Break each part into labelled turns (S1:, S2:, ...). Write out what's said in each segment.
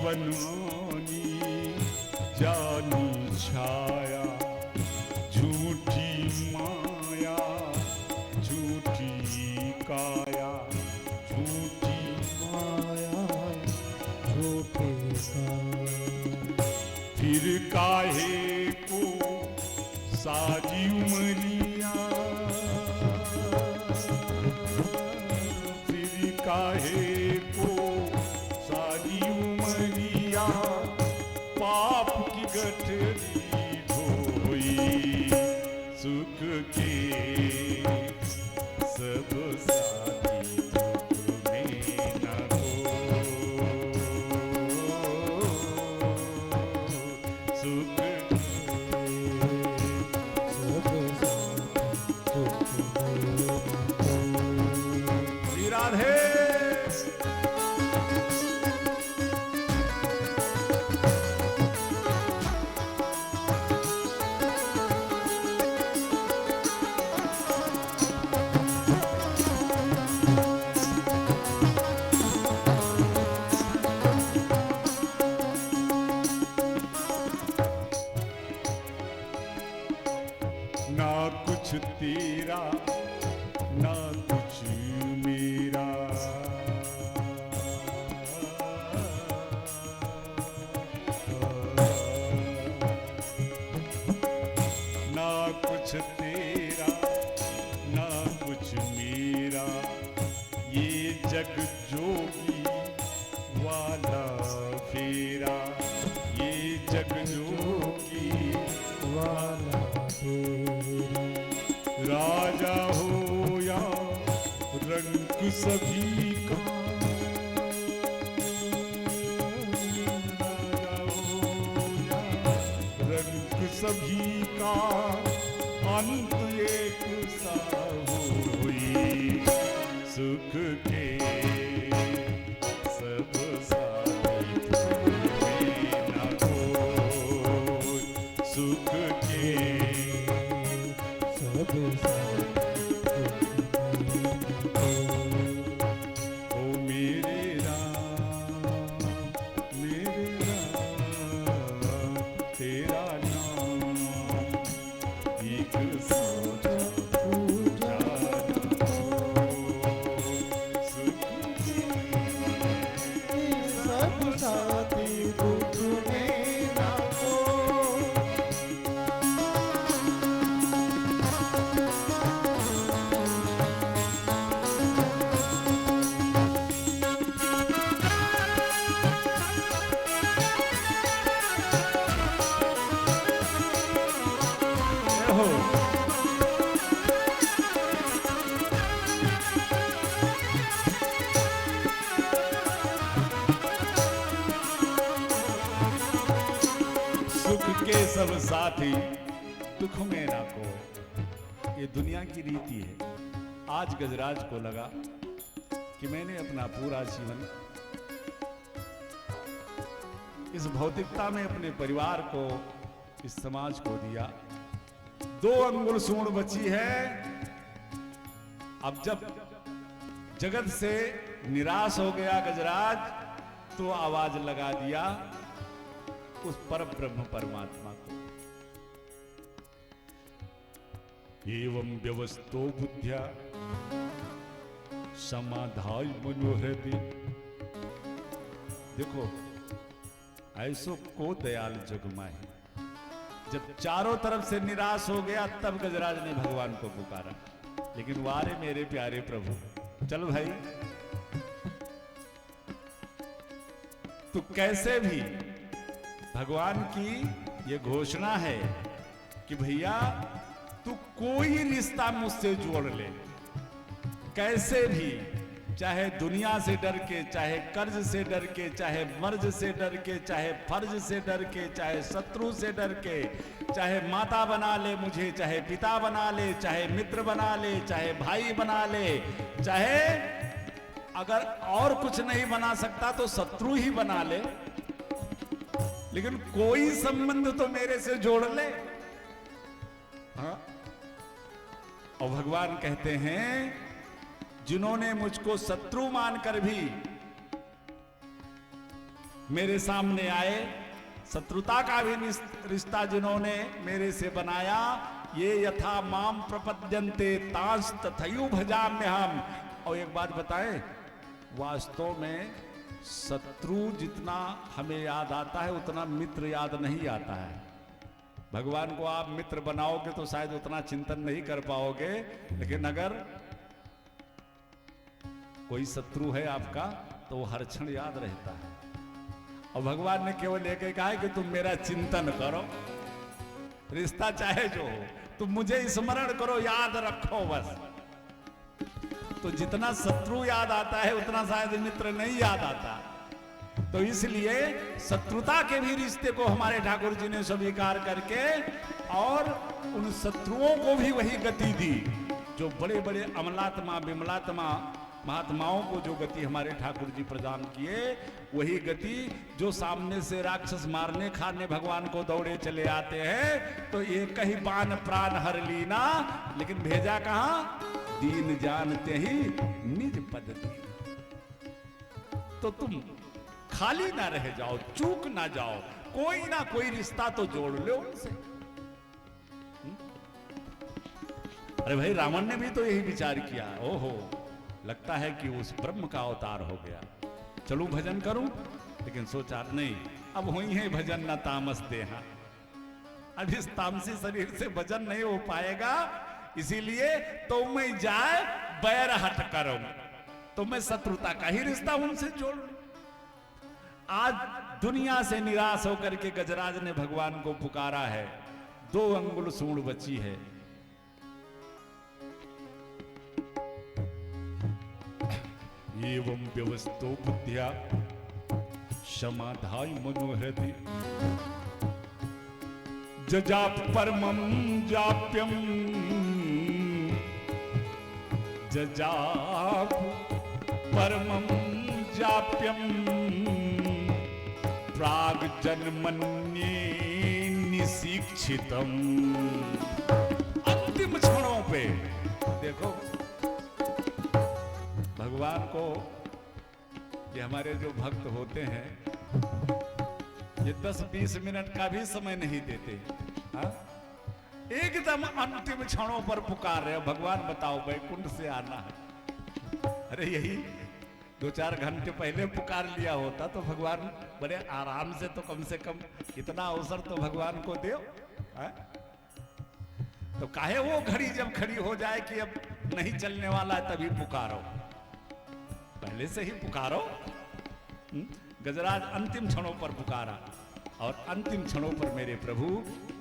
S1: पवनोनी जानी छाया, झूठी माया झूठी काया, झूठी
S2: माया झूठी काया।
S1: फिर काहे को साजी उमरिया, फिर काहे को साजी उमरिया, पाप की गठरी धोई, सुख के सब साथी दुख में न हो, सुख श्री राधे। ना कुछ तेरा ना कुछ मेरा, ना कुछ तेरा ना कुछ मेरा, ये जग जोगी वाला फेरा, ये जग जोगी
S2: वाला फेरा।
S1: राजा हो या रंग सभी का, राजा हो या रंग सभी का, अंत एक सा होई, सुख के सब साथी तुम्हें न कोई, सुख के
S2: सब
S1: ओ मेरे राम तेरा नाम एक साथ पूजा, सुख
S2: सब साथी दुख में न हो।
S1: हो सुख के सब साथी दुख में ना को, ये दुनिया की रीति है। आज गजराज को लगा कि मैंने अपना पूरा जीवन इस भौतिकता में अपने परिवार को, इस समाज को दिया, 2 अंगुल सूंड बची है। अब जब जगत से निराश हो गया गजराज, तो आवाज लगा दिया उस परम ब्रह्म परमात्मा को। एवं व्यवस्थो बुद्ध्या समाधाय मनोहृदि। देखो ऐसो को दयाल जग माही। जब चारों तरफ से निराश हो गया, तब गजराज ने भगवान को पुकारा, लेकिन वारे मेरे प्यारे प्रभु, चल भाई तो कैसे भी भगवान की ये घोषणा है कि भैया तू कोई रिश्ता मुझसे जोड़ ले, कैसे भी, चाहे दुनिया से डर के, चाहे कर्ज से डर के, चाहे मर्ज से डर के, चाहे फर्ज से डर के, चाहे शत्रु से डर के, चाहे माता बना ले मुझे, चाहे पिता बना ले, चाहे मित्र बना ले, चाहे भाई बना ले, चाहे अगर और कुछ नहीं बना सकता तो शत्रु ही बना ले, लेकिन कोई संबंध तो मेरे से जोड़ ले। हाँ? और भगवान कहते हैं जिन्होंने मुझको शत्रु मानकर भी मेरे सामने आए, शत्रुता का भी रिश्ता जिन्होंने मेरे से बनाया, ये यथा माम प्रपद्यन्ते तांस तथैव भजाम्य हम। और एक बात बताएं, वास्तव में शत्रु जितना हमें याद आता है उतना मित्र याद नहीं आता है। भगवान को आप मित्र बनाओगे तो शायद उतना चिंतन नहीं कर पाओगे, लेकिन अगर कोई शत्रु है आपका तो वो हर क्षण याद रहता है। और भगवान ने केवल एक ही कहा है कि तुम मेरा चिंतन करो, रिश्ता चाहे जो हो तुम मुझे स्मरण करो, याद रखो बस। तो जितना शत्रु याद आता है उतना शायद मित्र नहीं याद आता। तो इसलिए शत्रुता के भी रिश्ते को हमारे ठाकुर जी ने स्वीकार करके और उन शत्रुओं को भी वही गति दी जो बड़े बड़े अमलात्मा विमलात्मा महात्माओं को जो गति हमारे ठाकुर जी प्रदान किए, वही गति जो सामने से राक्षस मारने खाने भगवान को दौड़े चले आते हैं तो एक ही बाण प्राण हर लीना, लेकिन भेजा कहां? दीन जानते ही निज पद दीन। तो तुम खाली ना रह जाओ, चूक ना जाओ, कोई ना कोई रिश्ता तो जोड़ लो उनसे। अरे भाई रावण ने भी तो यही विचार किया, ओहो लगता है कि उस ब्रह्म का अवतार हो गया, चलूं भजन करूं, लेकिन सोचा नहीं अब हुई है भजन न तामस देहा, अब इस तामसी शरीर से भजन नहीं हो पाएगा, इसीलिए तो मैं जाए बैर हट करूं, तो मैं शत्रुता का ही रिश्ता उनसे जोड़। आज दुनिया से निराश होकर के गजराज ने भगवान को पुकारा है, 2 अंगुल सूंड बची है। एवं व्यवस्थो बुद्धिया समाधाय मनोहृदि जजाप परमं जाप्यम जजाप परमं जाप्यम प्राग जन्मन्ये निशिक्षितम। अंतिम क्षणों पे देखो भगवान को, ये हमारे जो भक्त होते हैं ये 10-20 मिनट का भी समय नहीं देते, हाँ? एकदम अंतिम क्षणों पर पुकार रहे हो, भगवान बताओ वैकुंठ से आना है। अरे यही 2-4 घंटे पहले पुकार लिया होता तो भगवान बड़े आराम से, तो कम से कम इतना अवसर तो भगवान को दो, हाँ? तो काहे वो घड़ी जब खड़ी हो जाए कि अब नहीं चलने वाला है तभी पुकारो, पहले से ही पुकारो। गजराज अंतिम क्षणों पर पुकारा और अंतिम क्षणों पर मेरे प्रभु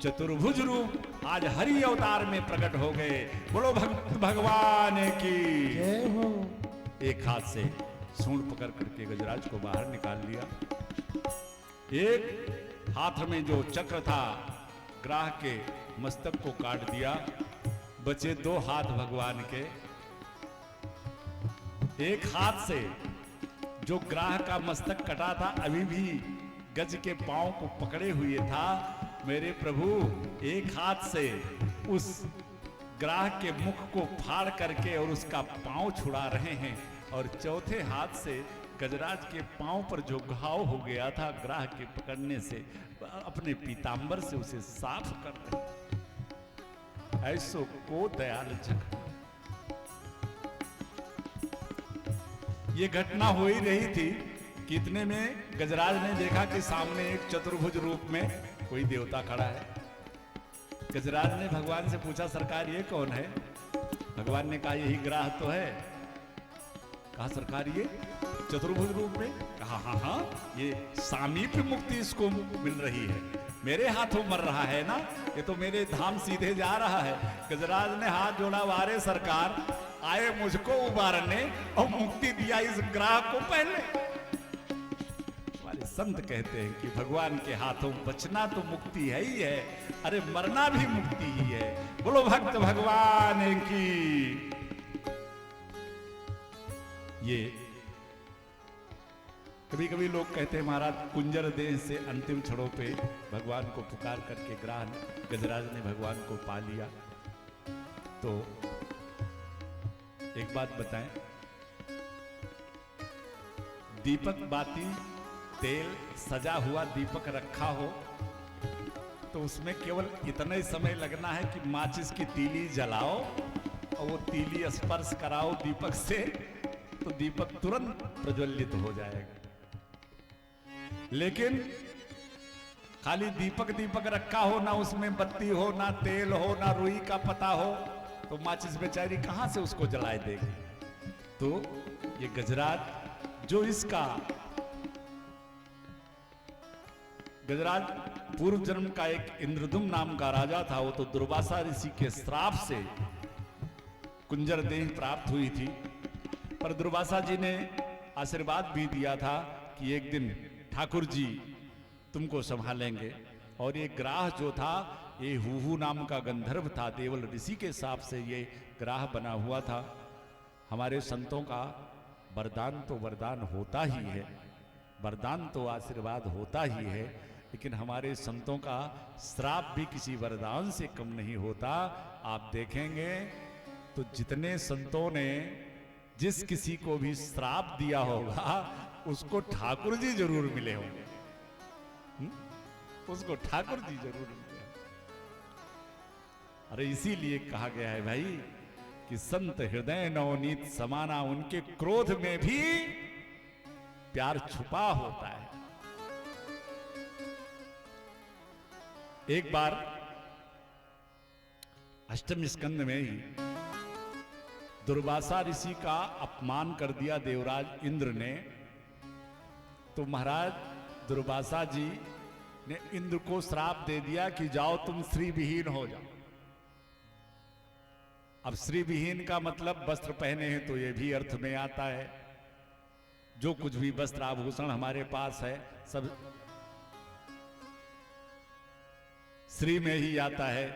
S1: चतुर्भुज रूप आज हरि अवतार में प्रकट हो गए। बोलो भगवान की
S2: जय हो।
S1: एक हाथ से सूंड पकड़ करके गजराज को बाहर निकाल लिया, एक हाथ में जो चक्र था ग्राह के मस्तक को काट दिया, बचे 2 हाथ भगवान के। एक हाथ से जो ग्राह का मस्तक कटा था अभी भी गज के पांव को पकड़े हुए था, मेरे प्रभु एक हाथ से उस ग्राह के मुख को फाड़ करके और उसका पांव छुड़ा रहे हैं, और चौथे हाथ से गजराज के पांव पर जो घाव हो गया था ग्राह के पकड़ने से अपने पीतांबर से उसे साफ कर रहे। ऐसो को दयाल जग। ये घटना हो ही रही थी कि इतने में गजराज ने देखा कि सामने एक चतुर्भुज रूप में कोई देवता खड़ा है। गजराज ने भगवान से पूछा, सरकार ये कौन है? भगवान ने कहा यही ग्राह तो है। कहा सरकार ये चतुर्भुज रूप में? कहा हाँ हाँ, ये सामीप्य मुक्ति इसको मिल रही है, मेरे हाथों मर रहा है ना, ये तो मेरे धाम सीधे जा रहा है। गजराज ने हाथ जोड़ा, वारे सरकार आए मुझको उबारने और मुक्ति दिया इस ग्राह को पहले। हमारे संत कहते हैं कि भगवान के हाथों बचना तो मुक्ति है ही है, अरे मरना भी मुक्ति ही है। बोलो भक्त भगवान की। ये कभी कभी लोग कहते हैं महाराज कुंजर देह से अंतिम क्षणों पे भगवान को पुकार करके ग्राह गजराज ने भगवान को पा लिया। तो एक बात बताएं, दीपक बाती तेल सजा हुआ दीपक रखा हो तो उसमें केवल इतना ही समय लगना है कि माचिस की तीली जलाओ और वो तीली स्पर्श कराओ दीपक से तो दीपक तुरंत प्रज्वलित हो जाएगा। लेकिन खाली दीपक दीपक रखा हो, ना उसमें बत्ती हो, ना तेल हो, ना रुई का पता हो, तो माचिस बेचारी कहां से उसको जलाए देगी। तो ये गजराज जो इसका गजराज पूर्व जन्म का एक इंद्रदुम नाम का राजा था। वो तो दुर्वासा ऋषि के श्राप से कुंजर देह प्राप्त हुई थी, पर दुर्वासा जी ने आशीर्वाद भी दिया था कि एक दिन ठाकुर जी तुमको संभालेंगे। और ये ग्राह जो था ये हुहू नाम का गंधर्व था, देवल ऋषि के शाप से ये ग्राह बना हुआ था। हमारे संतों का वरदान तो वरदान होता ही है, वरदान तो आशीर्वाद होता ही है, लेकिन हमारे संतों का श्राप भी किसी वरदान से कम नहीं होता। आप देखेंगे तो जितने संतों ने जिस किसी को भी श्राप दिया होगा उसको ठाकुर जी जरूर मिले होंगे, उसको ठाकुर जी जरूर मिले होंगे। अरे इसीलिए कहा गया है भाई कि संत हृदय नवनीत समाना, उनके क्रोध में भी प्यार छुपा होता है। एक बार अष्टम स्कंद में ही दुर्वासा ऋषि का अपमान कर दिया देवराज इंद्र ने, तो महाराज दुर्वासा जी ने इंद्र को श्राप दे दिया कि जाओ तुम श्री विहीन हो जाओ। अब श्री विहीन का मतलब वस्त्र पहने हैं तो यह भी अर्थ में आता है। जो कुछ भी वस्त्र आभूषण हमारे पास है सब श्री में ही आता है।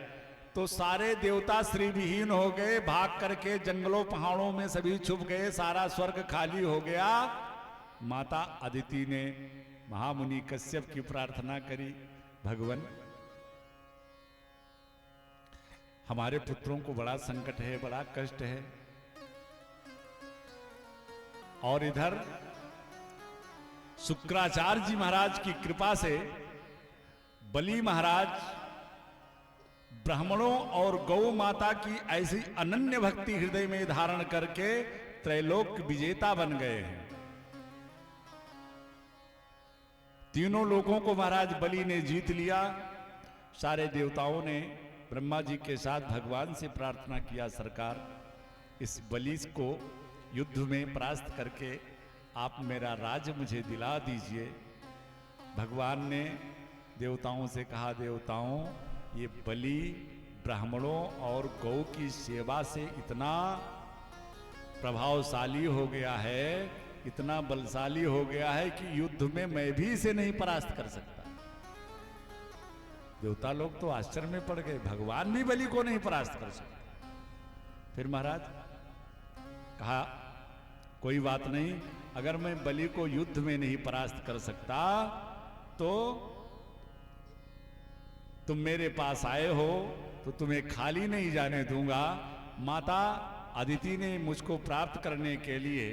S1: तो सारे देवता श्री विहीन हो गए, भाग करके जंगलों पहाड़ों में सभी छुप गए, सारा स्वर्ग खाली हो गया। माता अदिति ने महामुनि कश्यप की प्रार्थना करी, भगवान हमारे पुत्रों को बड़ा संकट है, बड़ा कष्ट है। और इधर शुक्राचार्य जी महाराज की कृपा से बलि महाराज ब्राह्मणों और गौ माता की ऐसी अनन्य भक्ति हृदय में धारण करके त्रैलोक विजेता बन गए हैं। तीनों लोगों को महाराज बलि ने जीत लिया। सारे देवताओं ने ब्रह्मा जी के साथ भगवान से प्रार्थना किया, सरकार इस बलि को युद्ध में परास्त करके आप मेरा राज्य मुझे दिला दीजिए। भगवान ने देवताओं से कहा, देवताओं ये बलि ब्राह्मणों और गौ की सेवा से इतना प्रभावशाली हो गया है, इतना बलशाली हो गया है कि युद्ध में मैं भी इसे नहीं परास्त कर सकता। देवता लोग तो आश्चर्य में पड़ गए, भगवान भी बलि को नहीं परास्त कर सकते। फिर महाराज कहा कोई बात नहीं, अगर मैं बलि को युद्ध में नहीं परास्त कर सकता तो तुम मेरे पास आए हो तो तुम्हें खाली नहीं जाने दूंगा। माता अदिति ने मुझको प्राप्त करने के लिए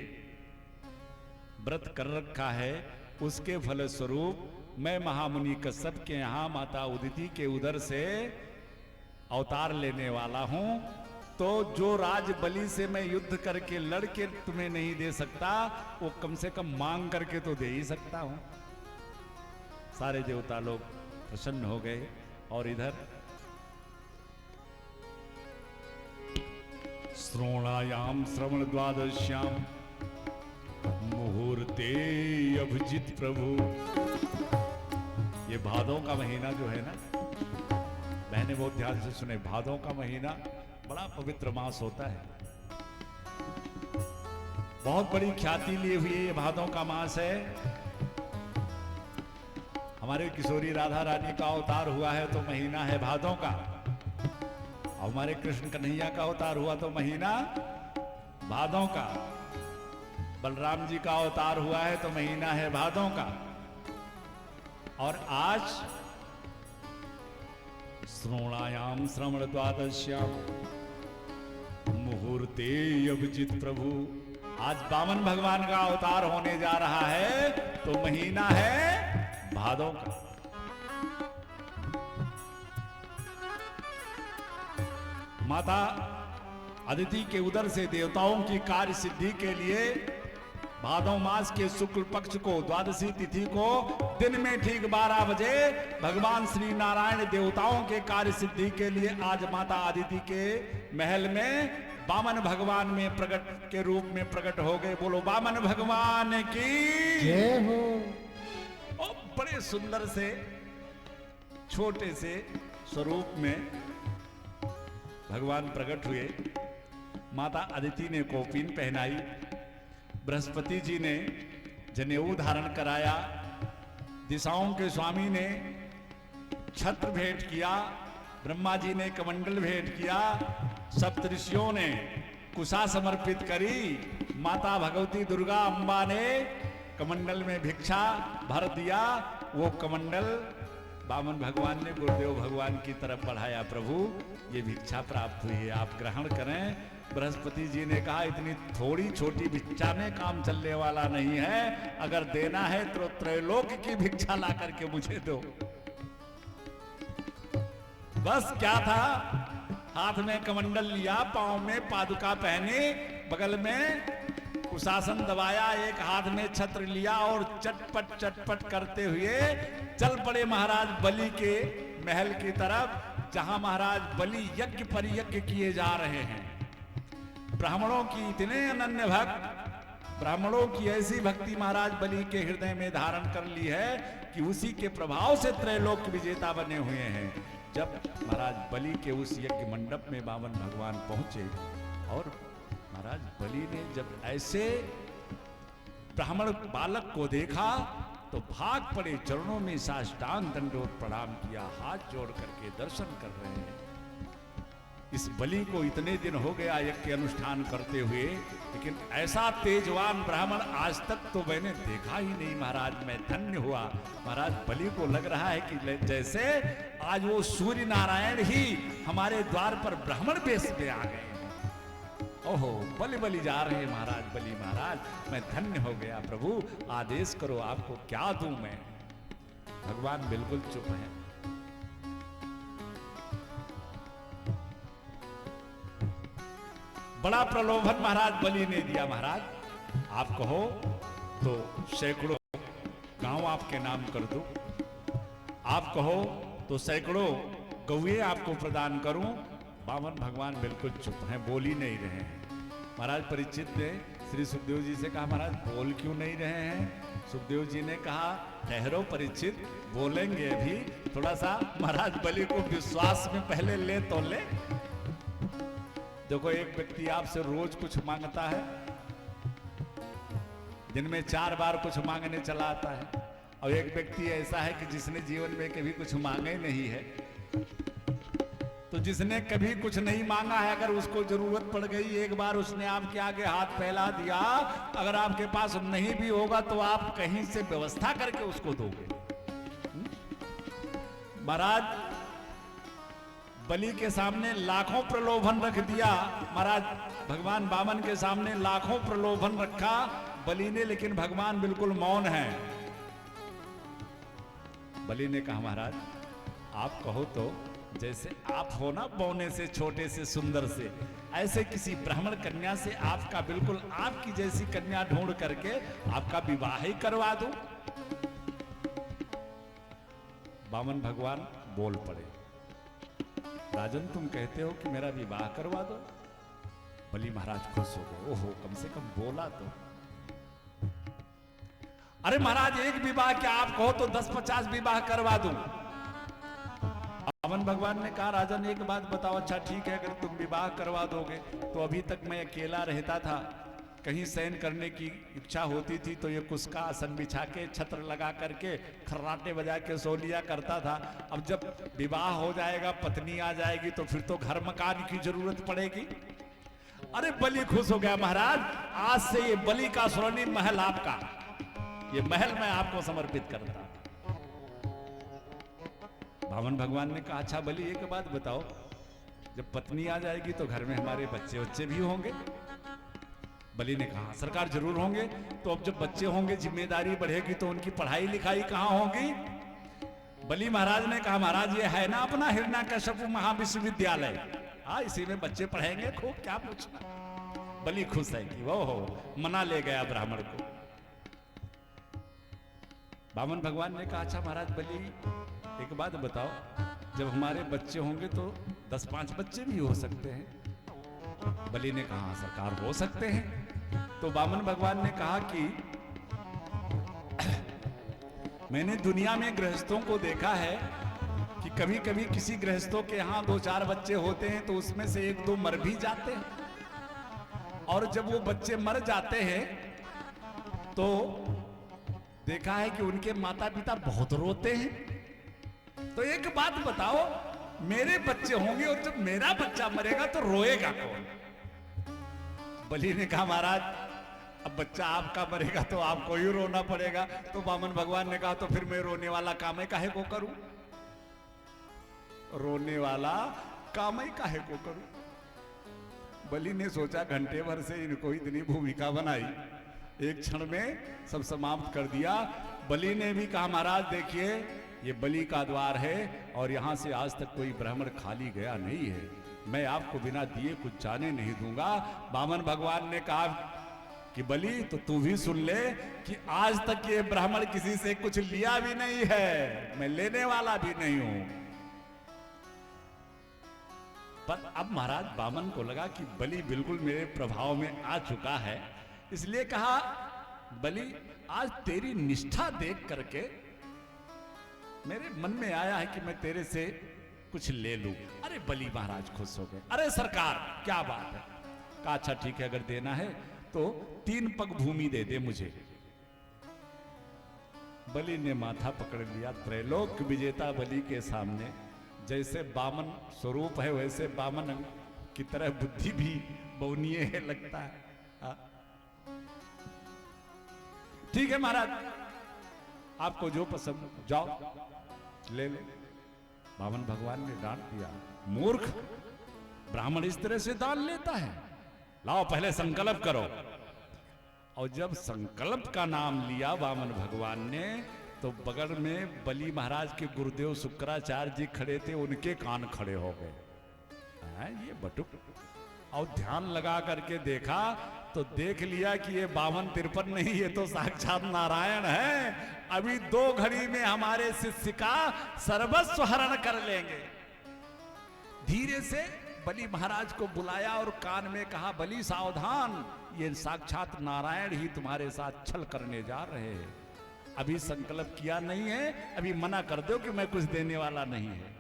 S1: व्रत कर रखा है, उसके फलस्वरूप मैं महामुनि कश्यप के यहां माता उदिति के उदर से अवतार लेने वाला हूं। तो जो राज बलि से मैं युद्ध करके लड़के तुम्हें नहीं दे सकता, वो कम से कम मांग करके तो दे ही सकता हूं। सारे देवता लोग प्रसन्न हो गए। और इधर श्रोणायाम श्रवण द्वादश्याम मुहूर्ते अभिजित प्रभु। ये भादों का महीना जो है ना, मैंने बहुत ध्यान से सुने, भादों का महीना बड़ा पवित्र मास होता है, बहुत बड़ी ख्याति लिए हुई ये भादों का मास है। हमारे किशोरी राधा रानी का अवतार हुआ है तो महीना है भादों का, और हमारे कृष्ण कन्हैया का अवतार हुआ तो महीना भादों का, बलराम जी का अवतार हुआ है तो महीना है भादों का। और आज श्रोणायाम श्रवण द्वादश्याम मुहूर्ते अभिजित प्रभु, आज वामन भगवान का अवतार होने जा रहा है, तो महीना है भादों का। माता अदिति के उदर से देवताओं की कार्य सिद्धि के लिए भादों मास के शुक्ल पक्ष को द्वादशी तिथि को दिन में ठीक 12 बजे भगवान श्री नारायण देवताओं के कार्य सिद्धि के लिए आज माता अदिति के महल में वामन भगवान में प्रकट के रूप में प्रकट हो गए। बोलो वामन भगवान की
S2: जय हो।
S1: और बड़े सुंदर से छोटे से स्वरूप में भगवान प्रकट हुए। माता अदिति ने कौपीन पहनाई, बृहस्पति जी ने जनेऊ धारण कराया, दिशाओं के स्वामी ने छत्र भेंट किया, ब्रह्मा जी ने कमंडल भेंट किया, सप्तऋषियों ने कुशा समर्पित करी, माता भगवती दुर्गा अम्बा ने कमंडल में भिक्षा भर दिया। वो कमंडल वामन भगवान ने गुरुदेव भगवान की तरफ बढ़ाया। प्रभु ये भिक्षा प्राप्त हुई है, आप ग्रहण करें। बृहस्पति जी ने कहा इतनी थोड़ी छोटी भिक्षा में काम चलने वाला नहीं है, अगर देना है तो त्रैलोक की भिक्षा ला करके मुझे दो। बस क्या था, हाथ में कमंडल लिया, पांव में पादुका पहनी, बगल में कुशासन दबाया, एक हाथ में छत्र लिया और चटपट चटपट करते हुए चल पड़े महाराज बलि के महल की तरफ, जहां महाराज बलि यज्ञ पर यज्ञ किए जा रहे हैं। ब्राह्मणों की इतने अनन्य भक्त, ब्राह्मणों की ऐसी भक्ति महाराज बलि के हृदय में धारण कर ली है कि उसी के प्रभाव से त्रैलोक विजेता बने हुए हैं। जब महाराज बलि के उस यज्ञ मंडप में वामन भगवान पहुंचे और महाराज बलि ने जब ऐसे ब्राह्मण बालक को देखा तो भाग पड़े, चरणों में साष्टांग दंडोत प्रणाम किया, हाथ जोड़ करके दर्शन कर रहे हैं। इस बलि को इतने दिन हो गया यज्ञ अनुष्ठान करते हुए, लेकिन ऐसा तेजवान ब्राह्मण आज तक तो मैंने देखा ही नहीं। महाराज मैं धन्य हुआ। महाराज बलि को लग रहा है कि जैसे आज वो सूर्य नारायण ही हमारे द्वार पर ब्राह्मण वेश में आ गए। ओहो बलि बलि जा रहे हैं महाराज बलि महाराज, मैं धन्य हो गया। प्रभु आदेश करो, आपको क्या दूं मैं। भगवान बिल्कुल चुप है। बड़ा प्रलोभन महाराज बलि ने दिया। महाराज आप कहो तो सैकड़ों गांव आपके नाम कर दूं, आप कहो तो सैकड़ों गौए आपको प्रदान करूं। वामन भगवान बिल्कुल चुप हैं, बोल ही नहीं रहे हैं। महाराज परीक्षित ने श्री सुखदेव जी से कहा महाराज बोल क्यों नहीं रहे हैं। सुखदेव जी ने कहा ठहरो परीक्षित, बोलेंगे अभी, थोड़ा सा महाराज बलि को विश्वास में पहले ले तो ले। देखो एक व्यक्ति आपसे रोज कुछ मांगता है, दिन में 4 बार कुछ मांगने चला आता है, और एक व्यक्ति ऐसा है कि जिसने जीवन में कभी कुछ मांगा ही नहीं है। तो जिसने कभी कुछ नहीं मांगा है, अगर उसको जरूरत पड़ गई, एक बार उसने आपके आगे हाथ फैला दिया, अगर आपके पास नहीं भी होगा तो आप कहीं से व्यवस्था करके उसको दोगे। महाराज बलि के सामने लाखों प्रलोभन रख दिया। महाराज भगवान वामन के सामने लाखों प्रलोभन रखा बलि ने, लेकिन भगवान बिल्कुल मौन है। बलि ने कहा महाराज आप कहो तो, जैसे आप हो ना बौने से छोटे से सुंदर से, ऐसे किसी ब्राह्मण कन्या से आपका बिल्कुल आपकी जैसी कन्या ढूंढ करके आपका विवाह ही करवा दूं। वामन भगवान बोल पड़े, राजन तुम कहते हो कि मेरा विवाह करवा दो। बलि महाराज खुश हो गए, ओहो कम से कम बोला तो। अरे महाराज एक विवाह क्या, आप कहो तो 10-50 विवाह करवा दूं। वामन भगवान ने कहा राजन एक बात बताओ, अच्छा ठीक है अगर तुम विवाह करवा दोगे तो अभी तक मैं अकेला रहता था, कहीं शयन करने की इच्छा होती थी तो ये कुश का आसन बिछा के छत्र लगा करके खर्राटे बजा के सो लिया करता था। अब जब विवाह हो जाएगा, पत्नी आ जाएगी, तो फिर तो घर मकान की जरूरत पड़ेगी। अरे बलि खुश हो गया, महाराज आज से ये बलि का स्वर्णिम महल आपका, ये महल मैं आपको समर्पित करता। वामन भगवान ने कहा अच्छा बलि एक बात बताओ, जब पत्नी आ जाएगी तो घर में हमारे बच्चे भी होंगे। बलि ने कहा सरकार जरूर होंगे। तो अब जब बच्चे होंगे जिम्मेदारी बढ़ेगी तो उनकी पढ़ाई लिखाई कहाँ होगी? बलि महाराज ने कहा महाराज ये है ना अपना हिरण्यकश्यप महाविश्वविद्यालय, हाँ इसी में बच्चे पढ़ेंगे खूब, क्या पूछना। बलि खुश है कि वो हो मना ले गया ब्राह्मण को। वामन भगवान ने कहा अच्छा महाराज बलि एक बात बताओ, जब हमारे बच्चे होंगे तो 10-5 बच्चे भी हो सकते हैं। बलि ने कहा सरकार हो सकते हैं। तो वामन भगवान ने कहा कि मैंने दुनिया में गृहस्थों को देखा है कि कभी कभी किसी गृहस्थों के यहाँ 2-4 बच्चे होते हैं तो उसमें से 1-2 मर भी जाते हैं, और जब वो बच्चे मर जाते हैं तो देखा है कि उनके माता पिता बहुत रोते हैं। तो एक बात बताओ, मेरे बच्चे होंगे और जब मेरा बच्चा मरेगा तो रोएगा कौन? बलि ने कहा महाराज अब बच्चा आपका मरेगा तो आपको ही रोना पड़ेगा। तो वामन भगवान ने कहा तो फिर मैं रोने वाला काम ही काहे को करूं, रोने वाला काम ही काहे को करूं। बलि ने सोचा घंटे भर से इनको इतनी भूमिका बनाई, एक क्षण में सब समाप्त कर दिया। बलि ने भी कहा महाराज देखिए ये बलि का द्वार है और यहां से आज तक कोई ब्राह्मण खाली गया नहीं है, मैं आपको बिना दिए कुछ जाने नहीं दूंगा। वामन भगवान ने कहा कि बलि तो तू भी सुन ले कि आज तक ये ब्राह्मण किसी से कुछ लिया भी नहीं है, मैं लेने वाला भी नहीं हूं। पर अब महाराज वामन को लगा कि बलि बिल्कुल मेरे प्रभाव में आ चुका है, इसलिए कहा बलि आज तेरी निष्ठा देख करके मेरे मन में आया है कि मैं तेरे से कुछ ले लूं। अरे बलि महाराज खुश हो गए, अरे सरकार क्या बात है। कहा अच्छा ठीक है अगर देना है तो 3 पग भूमि दे दे मुझे। बलि ने माथा पकड़ लिया। त्रैलोक विजेता बलि के सामने जैसे वामन स्वरूप है वैसे वामन की तरह बुद्धि भी बौनीय है लगता है। ठीक है महाराज आपको जो पसंद जाओ ले लो। वामन भगवान ने डांट दिया मूर्ख, ब्राह्मण इस तरह से दान लेता है, लाओ पहले संकल्प करो। और जब संकल्प का नाम लिया वामन भगवान ने तो बगल में बलि महाराज के गुरुदेव शुक्राचार्य जी खड़े थे, उनके कान खड़े हो गए। ये बटुक, और ध्यान लगा करके देखा तो देख लिया कि ये 52-53 नहीं, ये तो साक्षात नारायण है। अभी 2 घड़ी में हमारे शिष्य का सर्वस्व हरण कर लेंगे। धीरे से बलि महाराज को बुलाया और कान में कहा बलि सावधान, ये साक्षात नारायण ही तुम्हारे साथ छल करने जा रहे हैं। अभी संकल्प किया नहीं है, अभी मना कर दो कि मैं कुछ देने वाला नहीं है।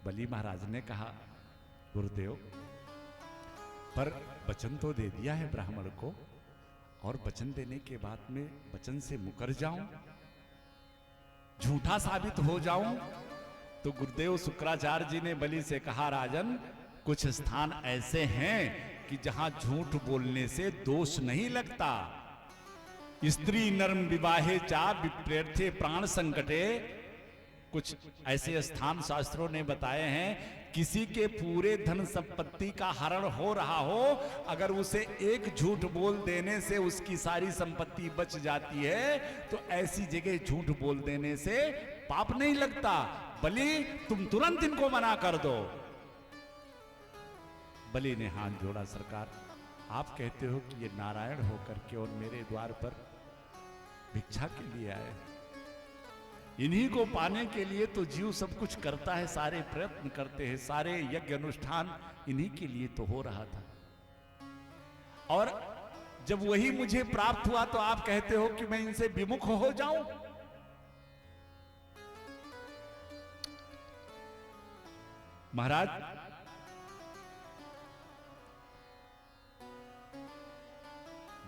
S1: बलि महाराज ने कहा गुरुदेव पर वचन तो दे दिया है ब्राह्मण को, और वचन देने के बाद में वचन से मुकर जाऊं, झूठा साबित हो जाऊं। तो गुरुदेव शुक्राचार्य जी ने बलि से कहा राजन कुछ स्थान ऐसे हैं कि जहां झूठ बोलने से दोष नहीं लगता। स्त्री नर्म विवाहे चा विप्रेर्थे प्राण संकटे, कुछ ऐसे स्थान शास्त्रों ने बताए हैं किसी के पूरे धन संपत्ति का हरण हो रहा हो, अगर उसे एक झूठ बोल देने से उसकी सारी संपत्ति बच जाती है तो ऐसी जगह झूठ बोल देने से पाप नहीं लगता। बलि तुम तुरंत इनको मना कर दो। बलि ने हाथ जोड़ा सरकार आप कहते हो कि ये नारायण होकर के और मेरे द्वार पर भिक्षा के लिए आए, इन्हीं को पाने के लिए तो जीव सब कुछ करता है, सारे प्रयत्न करते हैं, सारे यज्ञ अनुष्ठान इन्हीं के लिए तो हो रहा था। और जब वही मुझे प्राप्त हुआ तो आप कहते हो कि मैं इनसे विमुख हो जाऊं। महाराज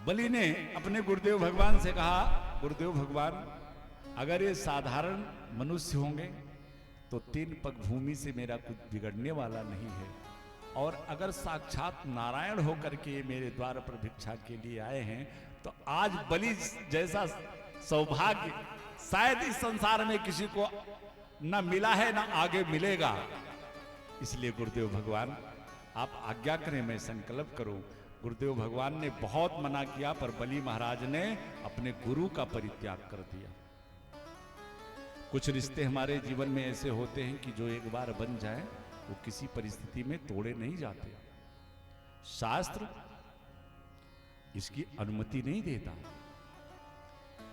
S1: बलि ने अपने गुरुदेव भगवान से कहा गुरुदेव भगवान अगर ये साधारण मनुष्य होंगे तो 3 पग भूमि से मेरा कुछ बिगड़ने वाला नहीं है, और अगर साक्षात नारायण होकर के ये मेरे द्वार पर भिक्षा के लिए आए हैं तो आज बलि जैसा सौभाग्य शायद इस संसार में किसी को न मिला है न आगे मिलेगा। इसलिए गुरुदेव भगवान आप आज्ञा करें मैं संकल्प करूं। गुरुदेव भगवान ने बहुत मना किया, पर बलि महाराज ने अपने गुरु का परित्याग कर दिया। कुछ रिश्ते हमारे जीवन में ऐसे होते हैं कि जो एक बार बन जाए वो किसी परिस्थिति में तोड़े नहीं जाते। शास्त्र इसकी अनुमति नहीं देता।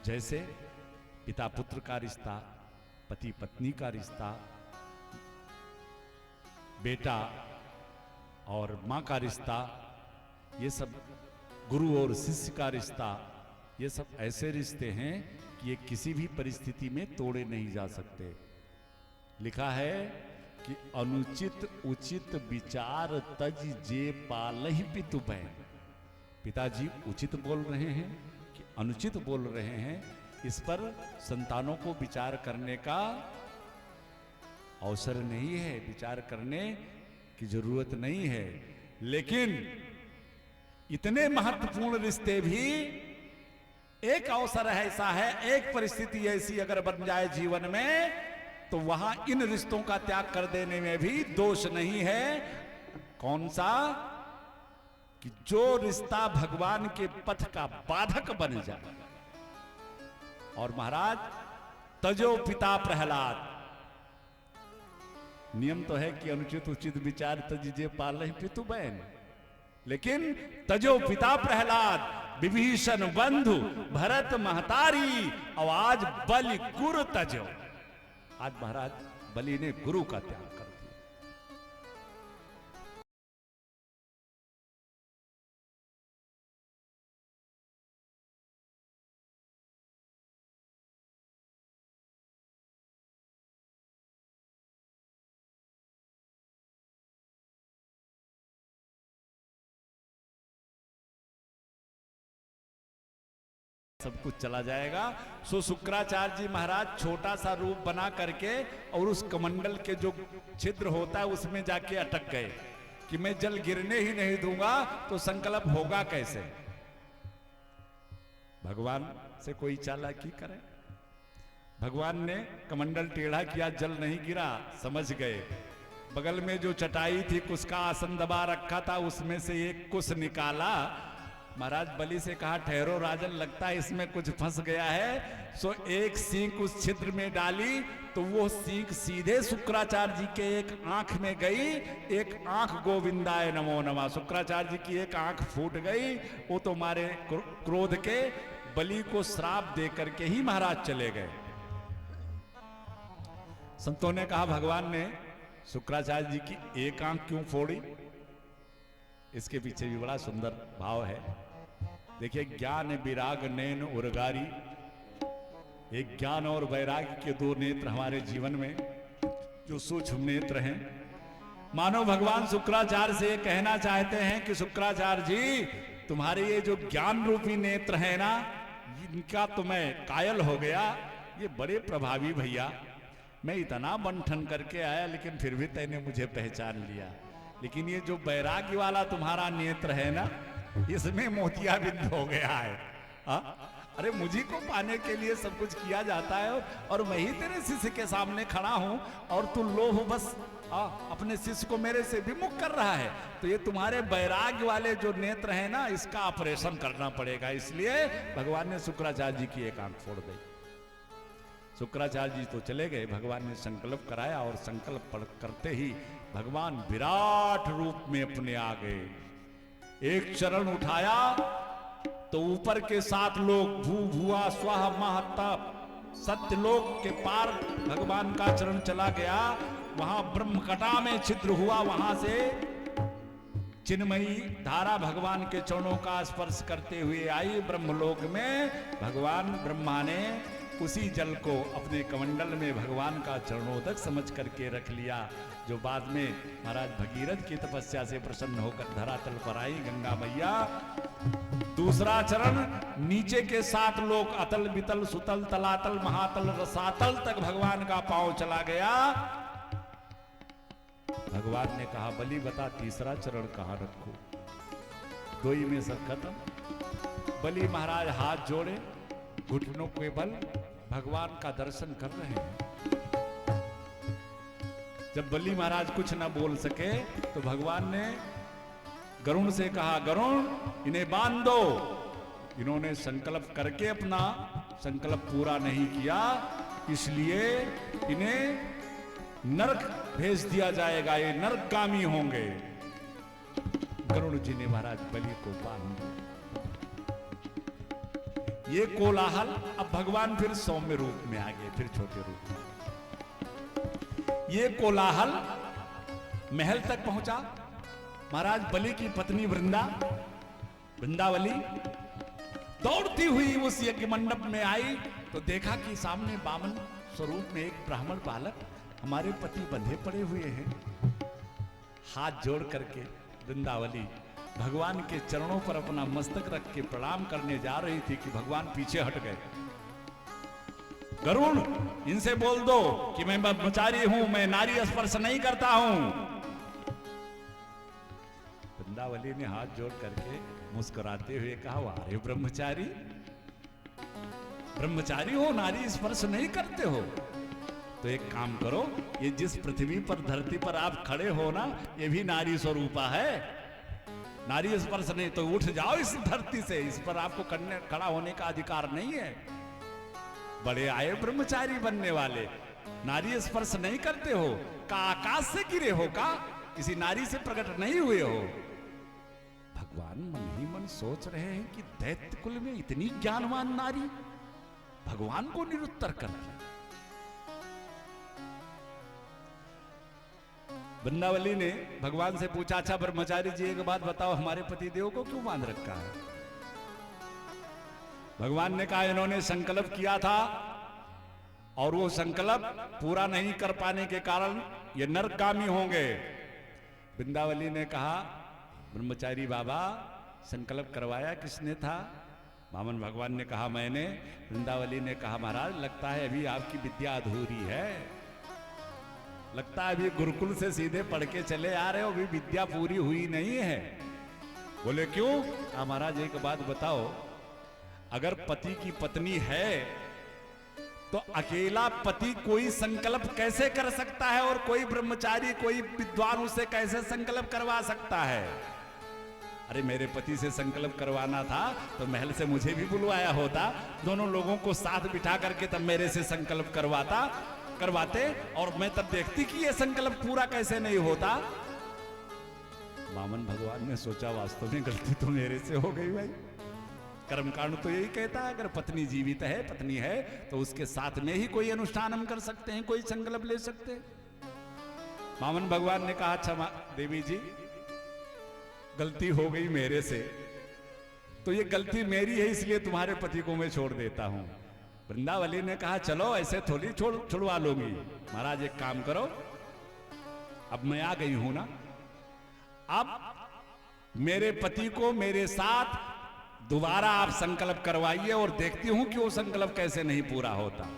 S1: जैसे पिता पुत्र का रिश्ता, पति पत्नी का रिश्ता, बेटा और मां का रिश्ता, ये सब गुरु और शिष्य का रिश्ता, ये सब ऐसे रिश्ते हैं कि ये किसी भी परिस्थिति में तोड़े नहीं जा सकते। लिखा है कि अनुचित उचित विचार तज जे पालहि पितु बैन। पिताजी उचित बोल रहे हैं कि अनुचित बोल रहे हैं, इस पर संतानों को विचार करने का अवसर नहीं है, विचार करने की जरूरत नहीं है। लेकिन इतने महत्वपूर्ण रिश्ते भी एक अवसर ऐसा है, एक परिस्थिति ऐसी अगर बन जाए जीवन में, तो वहां इन रिश्तों का त्याग कर देने में भी दोष नहीं है। कौन सा? कि जो रिश्ता भगवान के पथ का बाधक बन जाए। और महाराज, तजो पिता प्रहलाद, नियम तो है कि अनुचित उचित विचार तजिजे पालहि पितु बैन, लेकिन तजो पिता प्रहलाद, विभीषण बंधु, भरत महतारी, और आज बलि गुरु तजो। आज महाराज बलि ने गुरु का त्याग कर दिया। सब कुछ चला जाएगा। सो शुक्राचार्य जी महाराज छोटा सा रूप बना करके और उस कमंडल के जो छिद्र होता है उसमें जाके अटक गए कि मैं जल गिरने ही नहीं दूंगा, तो संकल्प होगा कैसे? भगवान से कोई चालाकी करे। भगवान ने कमंडल टेढ़ा किया, जल नहीं गिरा, समझ गए। बगल में जो चटाई थी, कुश का आसन दबा रखा था, उसमें से एक कुश निकाला। महाराज बलि से कहा, ठहरो राजन, लगता है इसमें कुछ फंस गया है। सो एक सींग उस छिद्र में डाली, तो वो सींग सीधे शुक्राचार्य जी के एक आंख में गई। एक आंख गोविंदाय नमो नमः, शुक्राचार्य जी की एक आंख फूट गई। वो तो मारे क्रोध के बलि को श्राप दे करके ही महाराज चले गए। संतों ने कहा, भगवान ने शुक्राचार्य जी की एक आंख क्यों फोड़ी? इसके पीछे भी बड़ा सुंदर भाव है। देखिए, ज्ञान विराग नैन उर्गारी, एक ज्ञान और वैराग्य के दो नेत्र हमारे जीवन में जो सूक्ष्म नेत्र हैं। मानो भगवान शुक्राचार्य से कहना चाहते हैं कि शुक्राचार्य जी, तुम्हारे ये जो ज्ञान रूपी नेत्र है ना, इनका तो मैं कायल हो गया। ये बड़े प्रभावी भैया, मैं इतना बंठन करके आया, लेकिन फिर भी तैने मुझे पहचान लिया। लेकिन ये जो वैराग्य वाला तुम्हारा नेत्र है ना, इसमें मोतियाबिंद हो गया है। अरे मुझी को पाने के लिए सब कुछ किया जाता है, और मैं ही तेरे शिष्य के सामने खड़ा हूं, और तू लोभ बस अपने शिष्य को मेरे से विमुख कर रहा है। तो ये तुम्हारे वैराग्य वाले जो नेत्र है ना, इसका ऑपरेशन करना पड़ेगा। इसलिए भगवान ने शुक्राचार्य जी की एक आंख फोड़ दी। शुक्राचार्य जी तो चले गए, भगवान ने संकल्प कराया, और संकल्प करते ही भगवान विराट रूप में अपने आ गए। एक चरण उठाया तो ऊपर के 7 लोग, भू भुआ स्वाहा महता, सत्यलोक के पार भगवान का चरण चला गया। वहां ब्रह्मकटा में छिद्र हुआ, वहां से चिन्मयी धारा भगवान के चरणों का स्पर्श करते हुए आई। ब्रह्मलोक में भगवान ब्रह्मा ने उसी जल को अपने कमंडल में भगवान का चरणोदक समझ करके रख लिया, जो बाद में महाराज भगीरथ की तपस्या से प्रसन्न होकर धरातल पर आई गंगा मैया। दूसरा चरण, नीचे के 7 लोग, अतल बितल सुतल तलातल महातल रसातल तक भगवान का पांव चला गया। भगवान ने कहा, बलि बता तीसरा चरण कहां रखूं? 2 ही में सब खत्म। बलि महाराज हाथ जोड़े, घुटनों के बल भगवान का दर्शन कर रहे हैं। जब बलि महाराज कुछ ना बोल सके, तो भगवान ने गरुण से कहा, गरुण इन्हें बांध दो। इन्होंने संकल्प करके अपना संकल्प पूरा नहीं किया, इसलिए इन्हें नरक भेज दिया जाएगा, ये नरकगामी होंगे। गरुड़ जी ने महाराज बलि को बांध दिया। ये कोलाहल, अब भगवान फिर सौम्य रूप में आ गए, फिर छोटे रूप में। ये कोलाहल महल तक पहुंचा। महाराज बलि की पत्नी वृंदावली दौड़ती हुई उस यज्ञ मंडप में आई तो देखा कि सामने बामन स्वरूप में एक ब्राह्मण बालक हमारे पति बंधे पड़े हुए हैं। हाथ जोड़ करके वृंदावली भगवान के चरणों पर अपना मस्तक रख के प्रणाम करने जा रही थी कि भगवान पीछे हट गए। गरुड़, इनसे बोल दो कि मैं ब्रह्मचारी हूं, मैं नारी स्पर्श नहीं करता हूं। वृंदावली ने हाथ जोड़ करके मुस्कुराते हुए कहा, वारे ब्रह्मचारी, ब्रह्मचारी हो, नारी स्पर्श नहीं करते हो? तो एक काम करो, ये जिस पृथ्वी पर धरती पर आप खड़े हो ना, ये भी नारी स्वरूपा है। नारी स्पर्श नहीं तो उठ जाओ इस धरती से, इस पर आपको खड़ा होने का अधिकार नहीं है। बड़े आए ब्रह्मचारी बनने वाले, नारी स्पर्श नहीं करते हो? का आकाश से गिरे हो? का किसी नारी से प्रकट नहीं हुए हो? भगवान मन ही मन सोच रहे हैं कि दैत्य कुल में इतनी ज्ञानवान नारी भगवान को निरुत्तर कर दिया। वृंदावली ने भगवान से पूछा, अच्छा ब्रह्मचारी जी एक बात बताओ, हमारे पति देव को क्यों बांध रखा है? भगवान ने कहा, इन्होंने संकल्प किया था और वो संकल्प पूरा नहीं कर पाने के कारण ये नरकगामी होंगे। वृंदावली ने कहा, ब्रह्मचारी बाबा संकल्प करवाया किसने था? वामन भगवान ने कहा, मैंने। वृंदावली ने कहा, महाराज लगता है अभी आपकी विद्या अधूरी है, लगता है अभी गुरुकुल से सीधे पढ़ के चले आ रहे हो, अभी विद्या पूरी हुई नहीं है। बोले क्यों? कहा, महाराज एक बात बताओ, अगर पति की पत्नी है तो अकेला पति कोई संकल्प कैसे कर सकता है और कोई ब्रह्मचारी, कोई विद्वान उसे कैसे संकल्प करवा सकता है? अरे मेरे पति से संकल्प करवाना था तो महल से मुझे भी बुलवाया होता, दोनों लोगों को साथ बिठा करके तब मेरे से संकल्प करवाते और मैं तब देखती कि यह संकल्प पूरा कैसे नहीं होता। वामन भगवान ने सोचा, वास्तव में गलती तो मेरे से हो गई भाई। कर्मकांड तो यही कहता है, अगर पत्नी जीवित है, पत्नी है, तो उसके साथ में ही कोई अनुष्ठान हम कर सकते हैं, कोई संकल्प ले सकते हैं। वामन भगवान ने कहा, अच्छा देवी जी गलती हो गई मेरे से, तो ये गलती मेरी है, इसलिए तुम्हारे पति को मैं छोड़ देता हूं। वृंदावली ने कहा, चलो ऐसे थोड़ी छुड़वा लूंगी। महाराज एक काम करो, अब मैं आ गई हूं ना, अब मेरे पति को मेरे साथ दोबारा आप संकल्प करवाइए और देखती हूं कि वो संकल्प कैसे नहीं पूरा होता।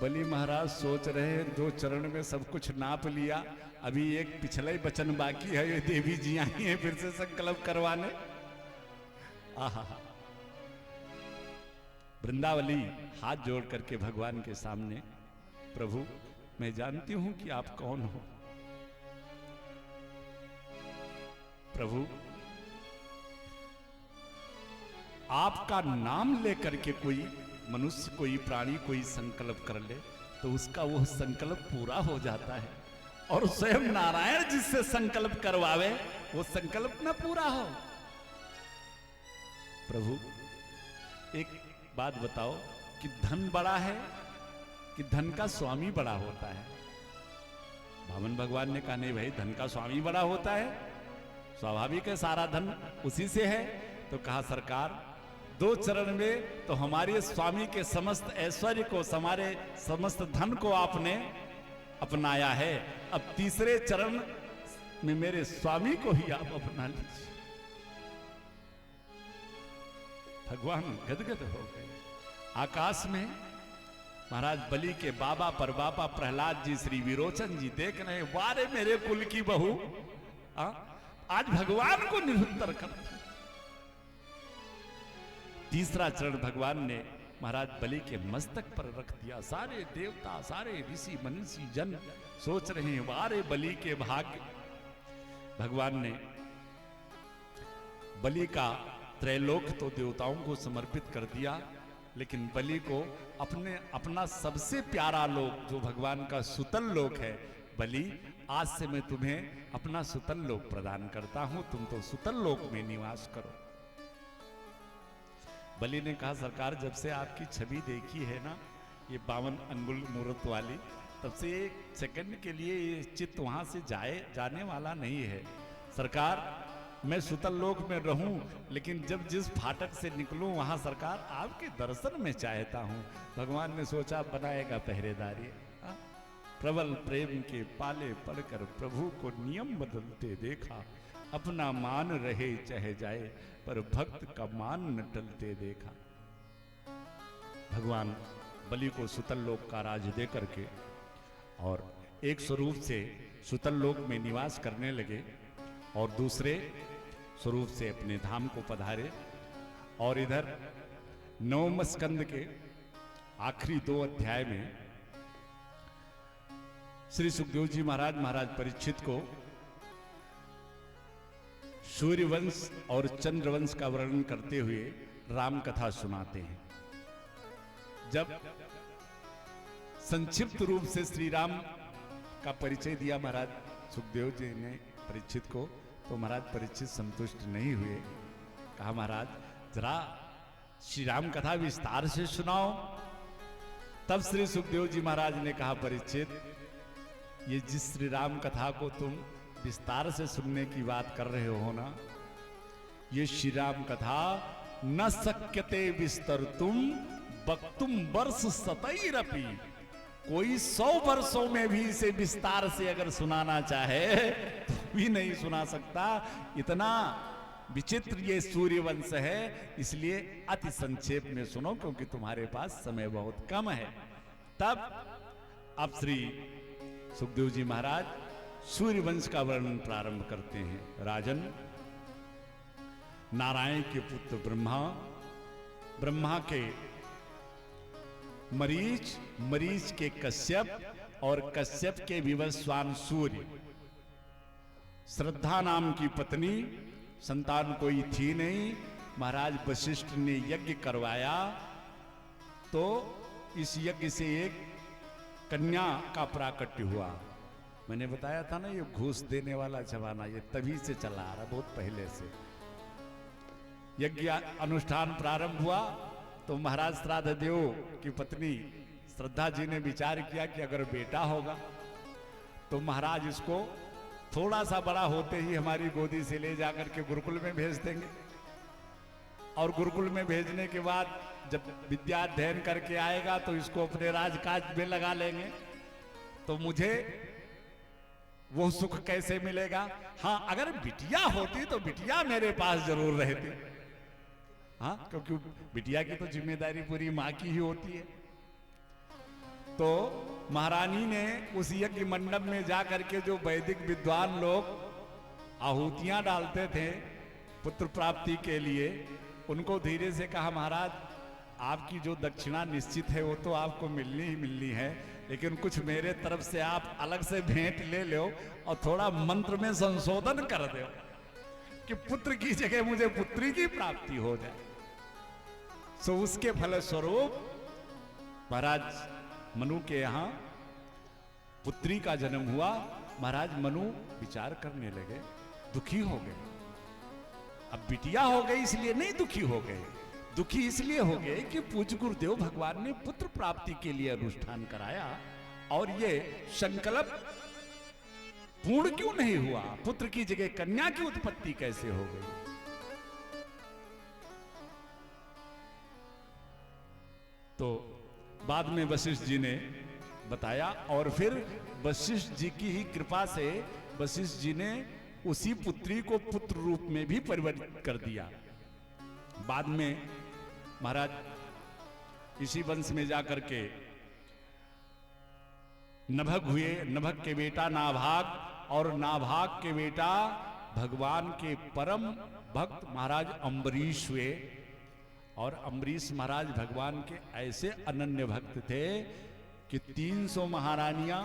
S1: बलि महाराज सोच रहे हैं, दो चरण में सब कुछ नाप लिया, अभी एक पिछला ही वचन बाकी है, ये देवी जी आई हैं फिर से संकल्प करवाने। आहा, वृंदावली हाथ जोड़ करके भगवान के सामने, प्रभु मैं जानती हूं कि आप कौन हो, प्रभु आपका नाम लेकर के कोई मनुष्य, कोई प्राणी कोई संकल्प कर ले तो उसका वो संकल्प पूरा हो जाता है, और स्वयं नारायण जिससे संकल्प करवावे वो संकल्प ना पूरा हो। प्रभु एक बात बताओ कि धन बड़ा है कि धन का स्वामी बड़ा होता है? वामन भगवान ने कहा, नहीं भाई, धन का स्वामी बड़ा होता है, स्वाभाविक है, सारा धन उसी से है। तो कहा, सरकार दो चरण में तो हमारे स्वामी के समस्त ऐश्वर्य को, हमारे समस्त धन को आपने अपनाया है, अब तीसरे चरण में मेरे स्वामी को ही आप अपना लीजिए। भगवान गदगद हो गए। आकाश में महाराज बलि के बाबा परबापा प्रहलाद जी, श्री विरोचन जी देख रहे, वारे मेरे कुल की बहू आज भगवान को निरुत्तर कर। तीसरा चरण भगवान ने महाराज बलि के मस्तक पर रख दिया। सारे देवता, सारे ऋषि मनीषी जन सोच रहे हैं, वारे बलि के भाग्य, भगवान ने बलि का त्रैलोक तो देवताओं को समर्पित कर दिया, लेकिन बलि को अपना सबसे प्यारा लोक जो भगवान का सुतल लोक है, बलि आज से मैं तुम्हें अपना सुतल लोक प्रदान करता हूं, तुम तो सुतल लोक में निवास करो। बलि ने कहा सरकार, जब से आपकी छवि देखी है ना, ये 52 अंगुल मूर्त वाली, तब से एक सेकंड के लिए ये चित्त वहां से जाने वाला नहीं है। सरकार, मैं सुतल लोक में रहूं, लेकिन जब जिस फाटक से निकलूं वहां सरकार आपके दर्शन में चाहता हूं। भगवान ने सोचा बनाएगा पहरेदारी। प्रबल प्रेम के पाले पड़कर प्रभु को नियम बदलते देखा, अपना मान रहे चाहे जाए पर भक्त का मान न टलते देखा। भगवान बलि को सुतल लोक का राज दे करके और एक स्वरूप से सुतल लोक में निवास करने लगे और दूसरे स्वरूप से अपने धाम को पधारे। और इधर 9वें स्कंद के आखिरी 2 अध्याय में श्री सुखदेव जी महाराज परीक्षित को सूर्यवंश और चंद्रवंश का वर्णन करते हुए राम कथा सुनाते हैं। जब संक्षिप्त रूप से श्री राम का परिचय दिया महाराज सुखदेव जी ने परीक्षित को, तो महाराज परीक्षित संतुष्ट नहीं हुए। कहा महाराज जरा श्री राम कथा विस्तार से सुनाओ। तब श्री सुखदेव जी महाराज ने कहा परीक्षित, ये जिस श्री राम कथा को तुम विस्तार से सुनने की बात कर रहे हो ना, ये श्री राम कथा न शक्यते विस्तरतुम वक्तुम वर्ष शतैरपि, कोई 100 वर्षों में भी इसे विस्तार से अगर सुनाना चाहे तो भी नहीं सुना सकता। इतना विचित्र ये सूर्यवंश है, इसलिए अति संक्षेप में सुनो क्योंकि तुम्हारे पास समय बहुत कम है। तब अब श्री सुखदेव जी महाराज सूर्यवंश का वर्णन प्रारंभ करते हैं। राजन, नारायण के पुत्र ब्रह्मा, ब्रह्मा के मरीच, मरीच के कश्यप और कश्यप के विवस्वान सूर्य, श्रद्धा नाम की पत्नी, संतान कोई थी नहीं, महाराज वशिष्ठ ने यज्ञ करवाया तो इस यज्ञ से एक कन्या का प्राकट्य हुआ। मैंने बताया था ना ये घूस देने वाला जमाना ये तभी से चला आ रहा, बहुत पहले से। यज्ञ अनुष्ठान प्रारंभ हुआ तो महाराज श्राद्ध देव की पत्नी श्रद्धा जी ने विचार किया कि अगर बेटा होगा तो महाराज इसको थोड़ा सा बड़ा होते ही हमारी गोदी से ले जाकर के गुरुकुल में भेज देंगे, और गुरुकुल में भेजने के बाद जब विद्या अध्ययन करके आएगा तो इसको अपने राजकाज में लगा लेंगे, तो मुझे वो सुख कैसे मिलेगा। हाँ, अगर बिटिया होती तो बिटिया मेरे पास जरूर रहती, हाँ, क्योंकि बिटिया की तो जिम्मेदारी पूरी माँ की ही होती है। तो महारानी ने उस यज्ञ मंडप में जाकर के जो वैदिक विद्वान लोग आहुतियां डालते थे पुत्र प्राप्ति के लिए, उनको धीरे से कहा महाराज आपकी जो दक्षिणा निश्चित है वो तो आपको मिलनी ही मिलनी है, लेकिन कुछ मेरे तरफ से आप अलग से भेंट ले लो और थोड़ा मंत्र में संशोधन कर दो कि पुत्र की जगह मुझे पुत्री की प्राप्ति हो जाए। सो उसके फलस्वरूप महाराज मनु के यहां पुत्री का जन्म हुआ। महाराज मनु विचार करने लगे, दुखी हो गए। अब बिटिया हो गई इसलिए नहीं दुखी हो गए, दुखी इसलिए हो गए कि पूज्य गुरुदेव भगवान ने पुत्र प्राप्ति के लिए अनुष्ठान कराया और ये संकल्प पूर्ण क्यों नहीं हुआ, पुत्र की जगह कन्या की उत्पत्ति कैसे हो गई। तो बाद में वशिष्ठ जी ने बताया और फिर वशिष्ठ जी की ही कृपा से वशिष्ठ जी ने उसी पुत्री को पुत्र रूप में भी परिवर्तित कर दिया। बाद में महाराज इसी वंश में जाकर के नभग हुए, नभग के बेटा नाभाग और नाभाग के बेटा भगवान के परम भक्त महाराज अम्बरीश हुए। और अम्बरीश महाराज भगवान के ऐसे अनन्य भक्त थे कि 300 महारानियां,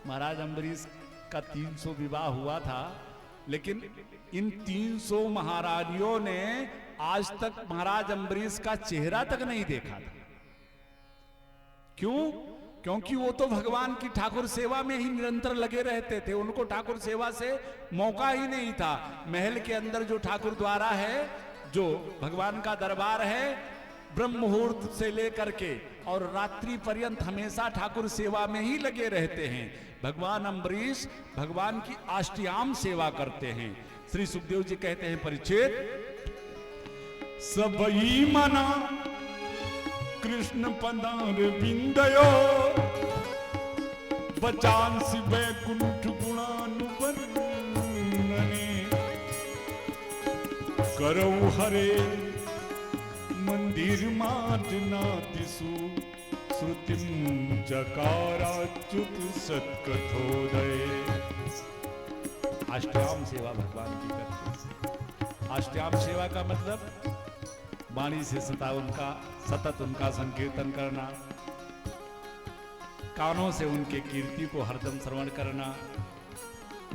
S1: महाराज अम्बरीश का 300 विवाह हुआ था, लेकिन इन 300 महारानियों ने आज तक महाराज अम्बरीश का चेहरा तक नहीं देखा था। क्यों? क्योंकि वो तो भगवान की ठाकुर सेवा में ही निरंतर लगे रहते थे, उनको ठाकुर सेवा से मौका ही नहीं था। महल के अंदर जो ठाकुर द्वारा है, जो भगवान का दरबार है, ब्रह्म मुहूर्त से लेकर के और रात्रि पर्यंत हमेशा ठाकुर सेवा में ही लगे रहते हैं। भगवान अम्बरीश भगवान की अष्टयाम सेवा करते हैं। श्री सुखदेव जी कहते हैं परीक्षित, सबई मना कृष्ण पदार बिंदयो बचांसि वैकुंठ गुणानुवर्णने करौ हरे मंदिर मार्जनातिसु श्रुतिम चकाराच्युत सत्कथोदय। अष्टयाम सेवा भगवान की करते हैं। अष्टयाम सेवा का मतलब वाणी से सतत उनका संकीर्तन करना, कानों से उनके कीर्ति को हरदम श्रवण करना,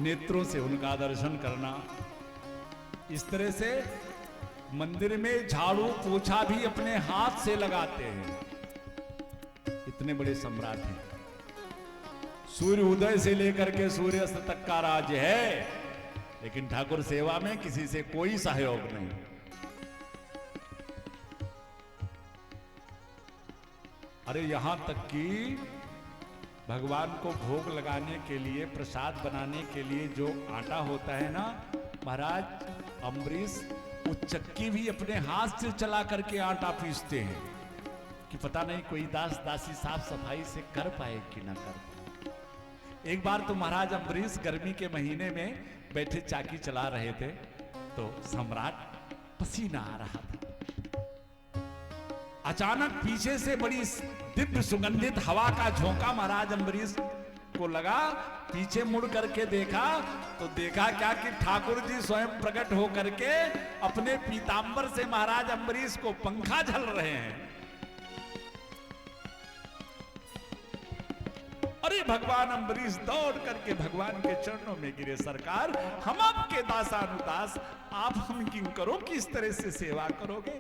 S1: नेत्रों से उनका दर्शन करना। इस तरह से मंदिर में झाड़ू पोछा भी अपने हाथ से लगाते हैं। इतने बड़े सम्राट हैं। सूर्य उदय से लेकर के सूर्यास्त तक का राज्य है, लेकिन ठाकुर सेवा में किसी से कोई सहयोग नहीं। अरे यहां तक कि भगवान को भोग लगाने के लिए, प्रसाद बनाने के लिए जो आटा होता है ना, महाराज अम्बरीश वो चक्की भी अपने हाथ से चला करके आटा पीसते हैं कि पता नहीं कोई दास दासी साफ सफाई से कर पाए कि ना कर पाए। एक बार तो महाराज अम्बरीश गर्मी के महीने में बैठे चाकी चला रहे थे, तो सम्राट पसीना आ रहा था। अचानक पीछे से बड़ी दिव्य सुगंधित हवा का झोंका महाराज अम्बरीश को लगा। पीछे मुड़ करके देखा तो देखा क्या कि ठाकुर जी स्वयं प्रकट होकर के अपने पीतांबर से महाराज अम्बरीश को पंखा झल रहे हैं। अरे भगवान अम्बरीश दौड़ करके भगवान के चरणों में गिरे, सरकार हम आपके दासानुदास, आप हम किंकरों की इस तरह से सेवा करोगे?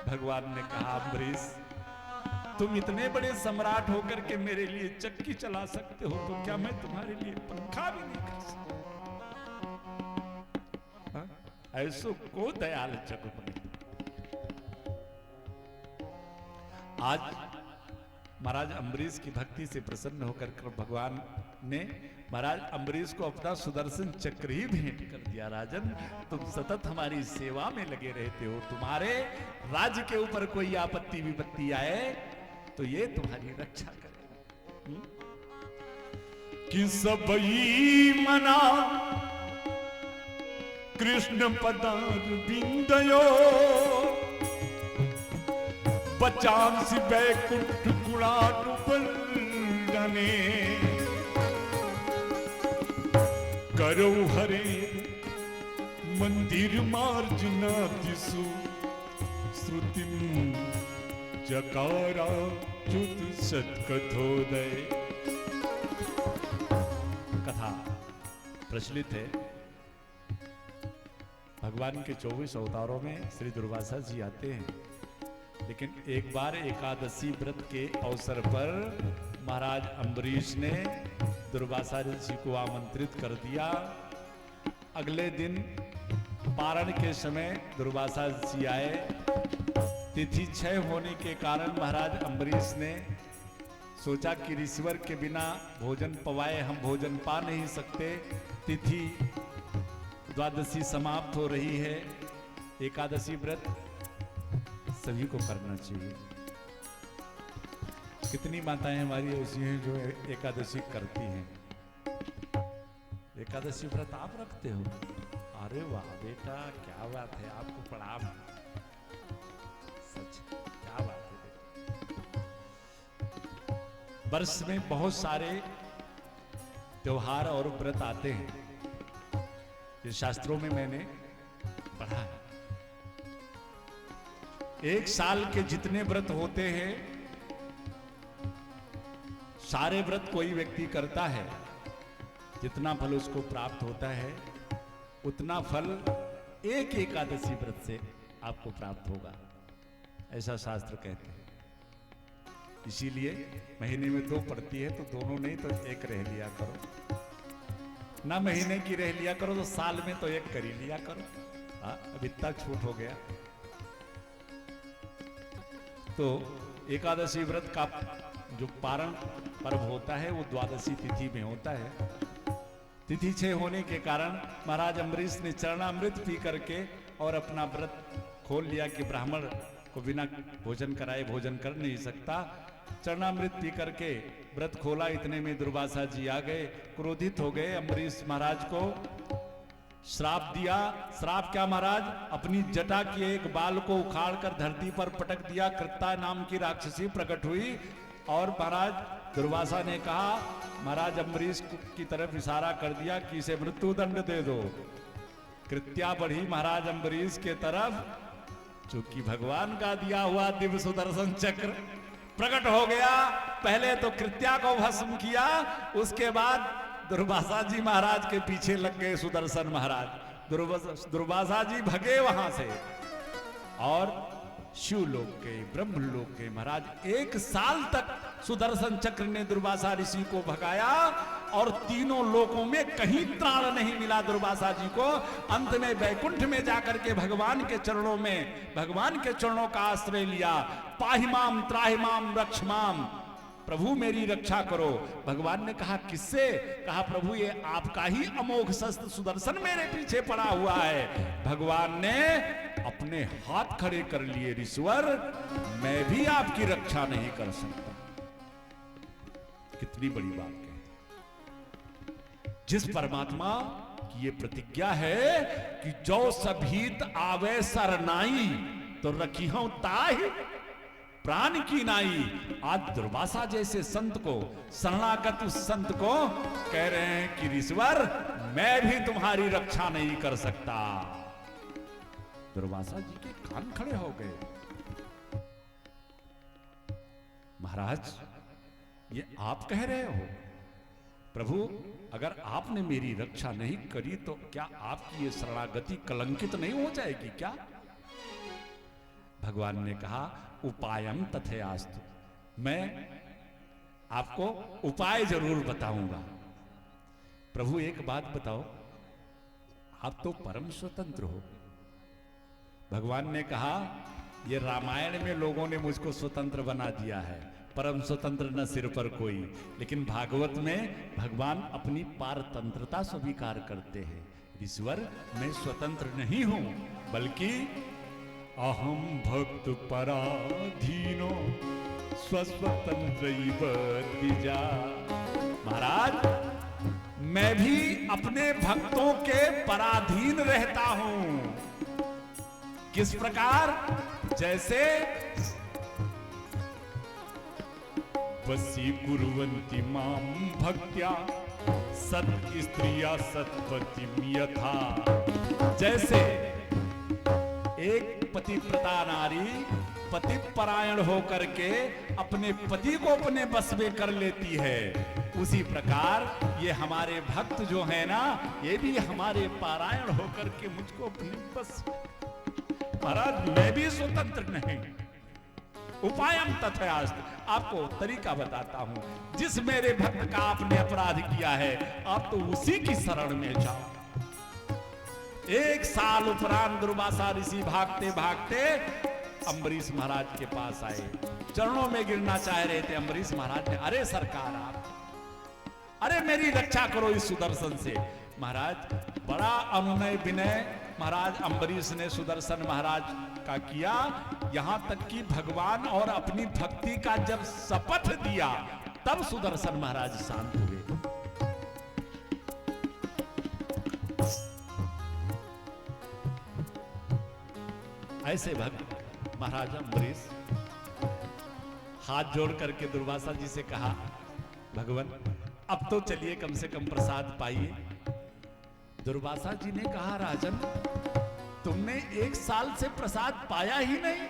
S1: भगवान ने कहा, अम्बरीश तुम इतने बड़े सम्राट होकर के मेरे लिए चक्की चला सकते हो, तो क्या मैं तुम्हारे लिए पंखा भी नहीं कर सकता? ऐसो को दयाल जगत। आज महाराज अम्बरीश की भक्ति से प्रसन्न होकर भगवान ने महाराज अम्बरीश को अपना सुदर्शन चक्र ही भेंट कर दिया। राजन, तुम सतत हमारी सेवा में लगे रहते हो, तुम्हारे राज्य के ऊपर कोई आपत्ति विपत्ति आए तो ये तुम्हारी रक्षा करेगा। कि सबई मना कृष्ण पदार बिंदयो बचांसि वैकुंठ गुणानुवर्णने करौ हरे मंदिर मार्जनातिसु श्रुतिम चकाराच्युत सत्कथोदय। कथा प्रचलित है। भगवान के 24 अवतारों में श्री दुर्वासा जी आते हैं, लेकिन एक बार एकादशी व्रत के अवसर पर महाराज अम्बरीश ने दुर्वासा जी को आमंत्रित कर दिया। अगले दिन पारण के समय दुर्वासा जी आए। तिथि क्षय होने के कारण महाराज अम्बरीश ने सोचा कि ऋषिवर के बिना भोजन पवाए हम भोजन पा नहीं सकते। तिथि द्वादशी समाप्त हो रही है, एकादशी व्रत सभी को करना चाहिए। कितनी माताएं हमारी ऐसी हैं जो एकादशी करती हैं। एकादशी व्रत आप रखते हो? अरे वाह बेटा, क्या बात है, आपको प्रणाम। सच क्या बात है। वर्ष में बहुत सारे त्योहार और व्रत आते हैं, ये शास्त्रों में मैंने पढ़ा है। एक साल के जितने व्रत होते हैं, सारे व्रत कोई व्यक्ति करता है, जितना फल उसको प्राप्त होता है उतना फल एक एकादशी व्रत से आपको प्राप्त होगा, ऐसा शास्त्र कहते हैं। इसीलिए महीने में 2 पड़ती है तो दोनों नहीं तो एक रह लिया करो, ना महीने की रह लिया करो तो साल में तो एक कर ही लिया करो। अब इतना छूट हो गया। तो एकादशी व्रत का जो पारण पर्व होता है वो द्वादशी तिथि में होता है। तिथि 6 होने के कारण महाराज अम्बरीश ने चरणामृत पी करके और अपना व्रत खोल लिया कि ब्राह्मण को बिना भोजन कराए भोजन कर नहीं सकता। चरणामृत पी करके व्रत खोला, इतने में दुर्वासा जी आ गए, क्रोधित हो गए, अम्बरीश महाराज को श्राप दिया। श्राप क्या महाराज? अपनी जटा के एक बाल को उखाड़कर धरती पर पटक दिया। कृत्ता नाम की राक्षसी प्रकट हुई और महाराज दुर्वासा ने कहा, महाराज अम्बरीश की तरफ इशारा कर दिया कि इसे मृत्यु दंड दे दो। कृत्या बढ़ी महाराज अम्बरीश के तरफ, चूंकि भगवान का दिया हुआ दिव्य सुदर्शन चक्र प्रकट हो गया। पहले तो कृत्या को भस्म किया, उसके बाद दुर्वासा जी महाराज के पीछे लग गए सुदर्शन महाराज। दुर्वासा जी भगे वहां से और शिवलोक के ब्रह्मलोक के महाराज 1 साल तक सुदर्शन चक्र ने दुर्वासा ऋषि को भगाया और तीनों लोकों में कहीं त्राण नहीं मिला दुर्वासा जी को। अंत में वैकुंठ में जाकर के भगवान के चरणों में, भगवान के चरणों का आश्रय लिया। पाहिमाम त्राहिमाम रक्षमाम, प्रभु मेरी रक्षा करो। भगवान ने कहा किससे? कहा प्रभु ये आपका ही अमोघ शस्त्र सुदर्शन मेरे पीछे पड़ा हुआ है। भगवान ने अपने हाथ खड़े कर लिए, ऋषिवर मैं भी आपकी रक्षा नहीं कर सकता। कितनी बड़ी बात है। जिस परमात्मा की ये प्रतिज्ञा है कि जो सभीत आवे सरनाई तो रखी हूं ताहि प्राण की नाई। आज दुर्वासा जैसे संत को, शरणागत उस संत को कह रहे हैं कि ऋषिवर मैं भी तुम्हारी रक्षा नहीं कर सकता। दुर्वासा जी के कान खड़े हो गए। महाराज ये आप कह रहे हो? प्रभु अगर आपने मेरी रक्षा नहीं करी तो क्या आपकी ये शरणागति कलंकित नहीं हो जाएगी क्या? भगवान ने कहा उपायम तथयास्तु, मैं आपको उपाय जरूर बताऊंगा। प्रभु एक बात बताओ, आप तो परम स्वतंत्र हो। भगवान ने कहा ये रामायण में लोगों ने मुझको स्वतंत्र बना दिया है, परम स्वतंत्र न सिर पर कोई, लेकिन भागवत में भगवान अपनी पारतंत्रता स्वीकार करते हैं। ईश्वर मैं स्वतंत्र नहीं हूं, बल्कि अहम भक्त पराधीनो स्वस्वतंत्र द्विजा। महाराज मैं भी अपने भक्तों के पराधीन रहता हूं। किस प्रकार? जैसे वसी कुर्वन्ति माम भक्त्या सत स्त्रिया सत्पतिम यथा। जैसे एक पतिव्रता नारी पति परायण होकर के अपने पति को अपने बस में कर लेती है, उसी प्रकार ये हमारे भक्त जो है ना, ये भी हमारे पारायण होकर के मुझको अपने बस। महाराज मैं भी स्वतंत्र नहीं। उपायम तथयास्तु, आपको तरीका बताता हूं। जिस मेरे भक्त का आपने अपराध किया है आप तो उसी की शरण में जाओ। 1 साल उपरांत दुर्वासा ऋषि भागते भागते अम्बरीश महाराज के पास आए, चरणों में गिरना चाह रहे थे। अम्बरीश महाराज ने, अरे सरकार आप, अरे मेरी रक्षा करो इस सुदर्शन से। महाराज बड़ा अनुनय विनय महाराज अम्बरीश ने सुदर्शन महाराज का किया, यहां तक कि भगवान और अपनी भक्ति का जब शपथ दिया तब सुदर्शन महाराज शांत हुए। ऐसे भक्त महाराज अम्बरीश हाथ जोड़ करके दुर्वासा जी से कहा, भगवान अब तो चलिए कम से कम प्रसाद पाइए। दुर्वासा जी ने कहा, राजन तुमने 1 साल से प्रसाद पाया ही नहीं।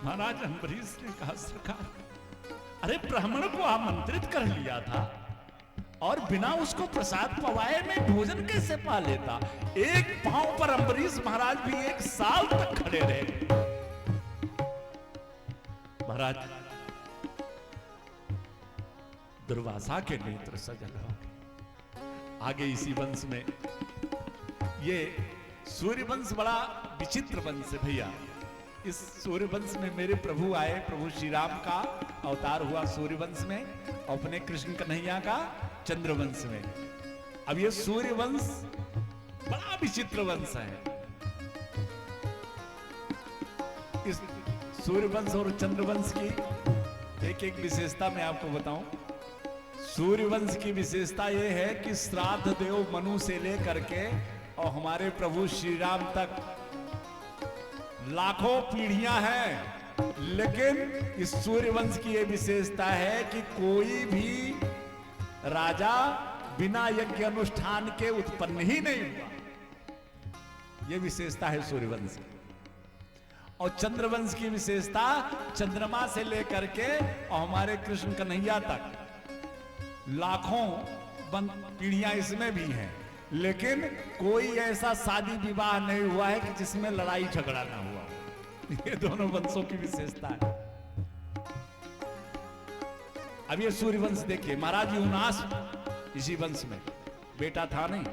S1: महाराज अम्बरीश ने कहा, सरकार अरे ब्राह्मण को आमंत्रित कर लिया था और बिना उसको प्रसाद पवाए मैं भोजन कैसे पा लेता। एक पांव पर अम्बरीश महाराज भी 1 साल तक खड़े रहे। महाराज दुर्वासा के नेत्र सजल हो गए। आगे इसी वंश में, ये सूर्यवंश बड़ा विचित्र वंश है भैया। इस सूर्यवंश में मेरे प्रभु आए, प्रभु श्री राम का अवतार हुआ सूर्यवंश में, अपने कृष्ण कन्हैया का चंद्रवंश में। अब ये सूर्यवंश बड़ा विचित्र वंश है। इस सूर्यवंश और चंद्रवंश की एक एक विशेषता मैं आपको बताऊं। सूर्यवंश की विशेषता यह है कि श्राद्ध देव मनु से लेकर के और हमारे प्रभु श्री राम तक लाखों पीढ़ियां हैं, लेकिन इस सूर्यवंश की यह विशेषता है कि कोई भी राजा बिना यज्ञ अनुष्ठान के उत्पन्न ही नहीं हुआ। यह विशेषता है सूर्यवंश की। और चंद्रवंश की विशेषता चंद्रमा से लेकर के और हमारे कृष्ण कन्हैया तक लाखों पीढ़ियां इसमें भी हैं, लेकिन कोई ऐसा शादी विवाह नहीं हुआ है कि जिसमें लड़ाई झगड़ा ना हुआ। ये दोनों वंशों की विशेषता है। अब ये सूर्यवंश देखिए, महाराज यूनास इसी वंश में बेटा था नहीं।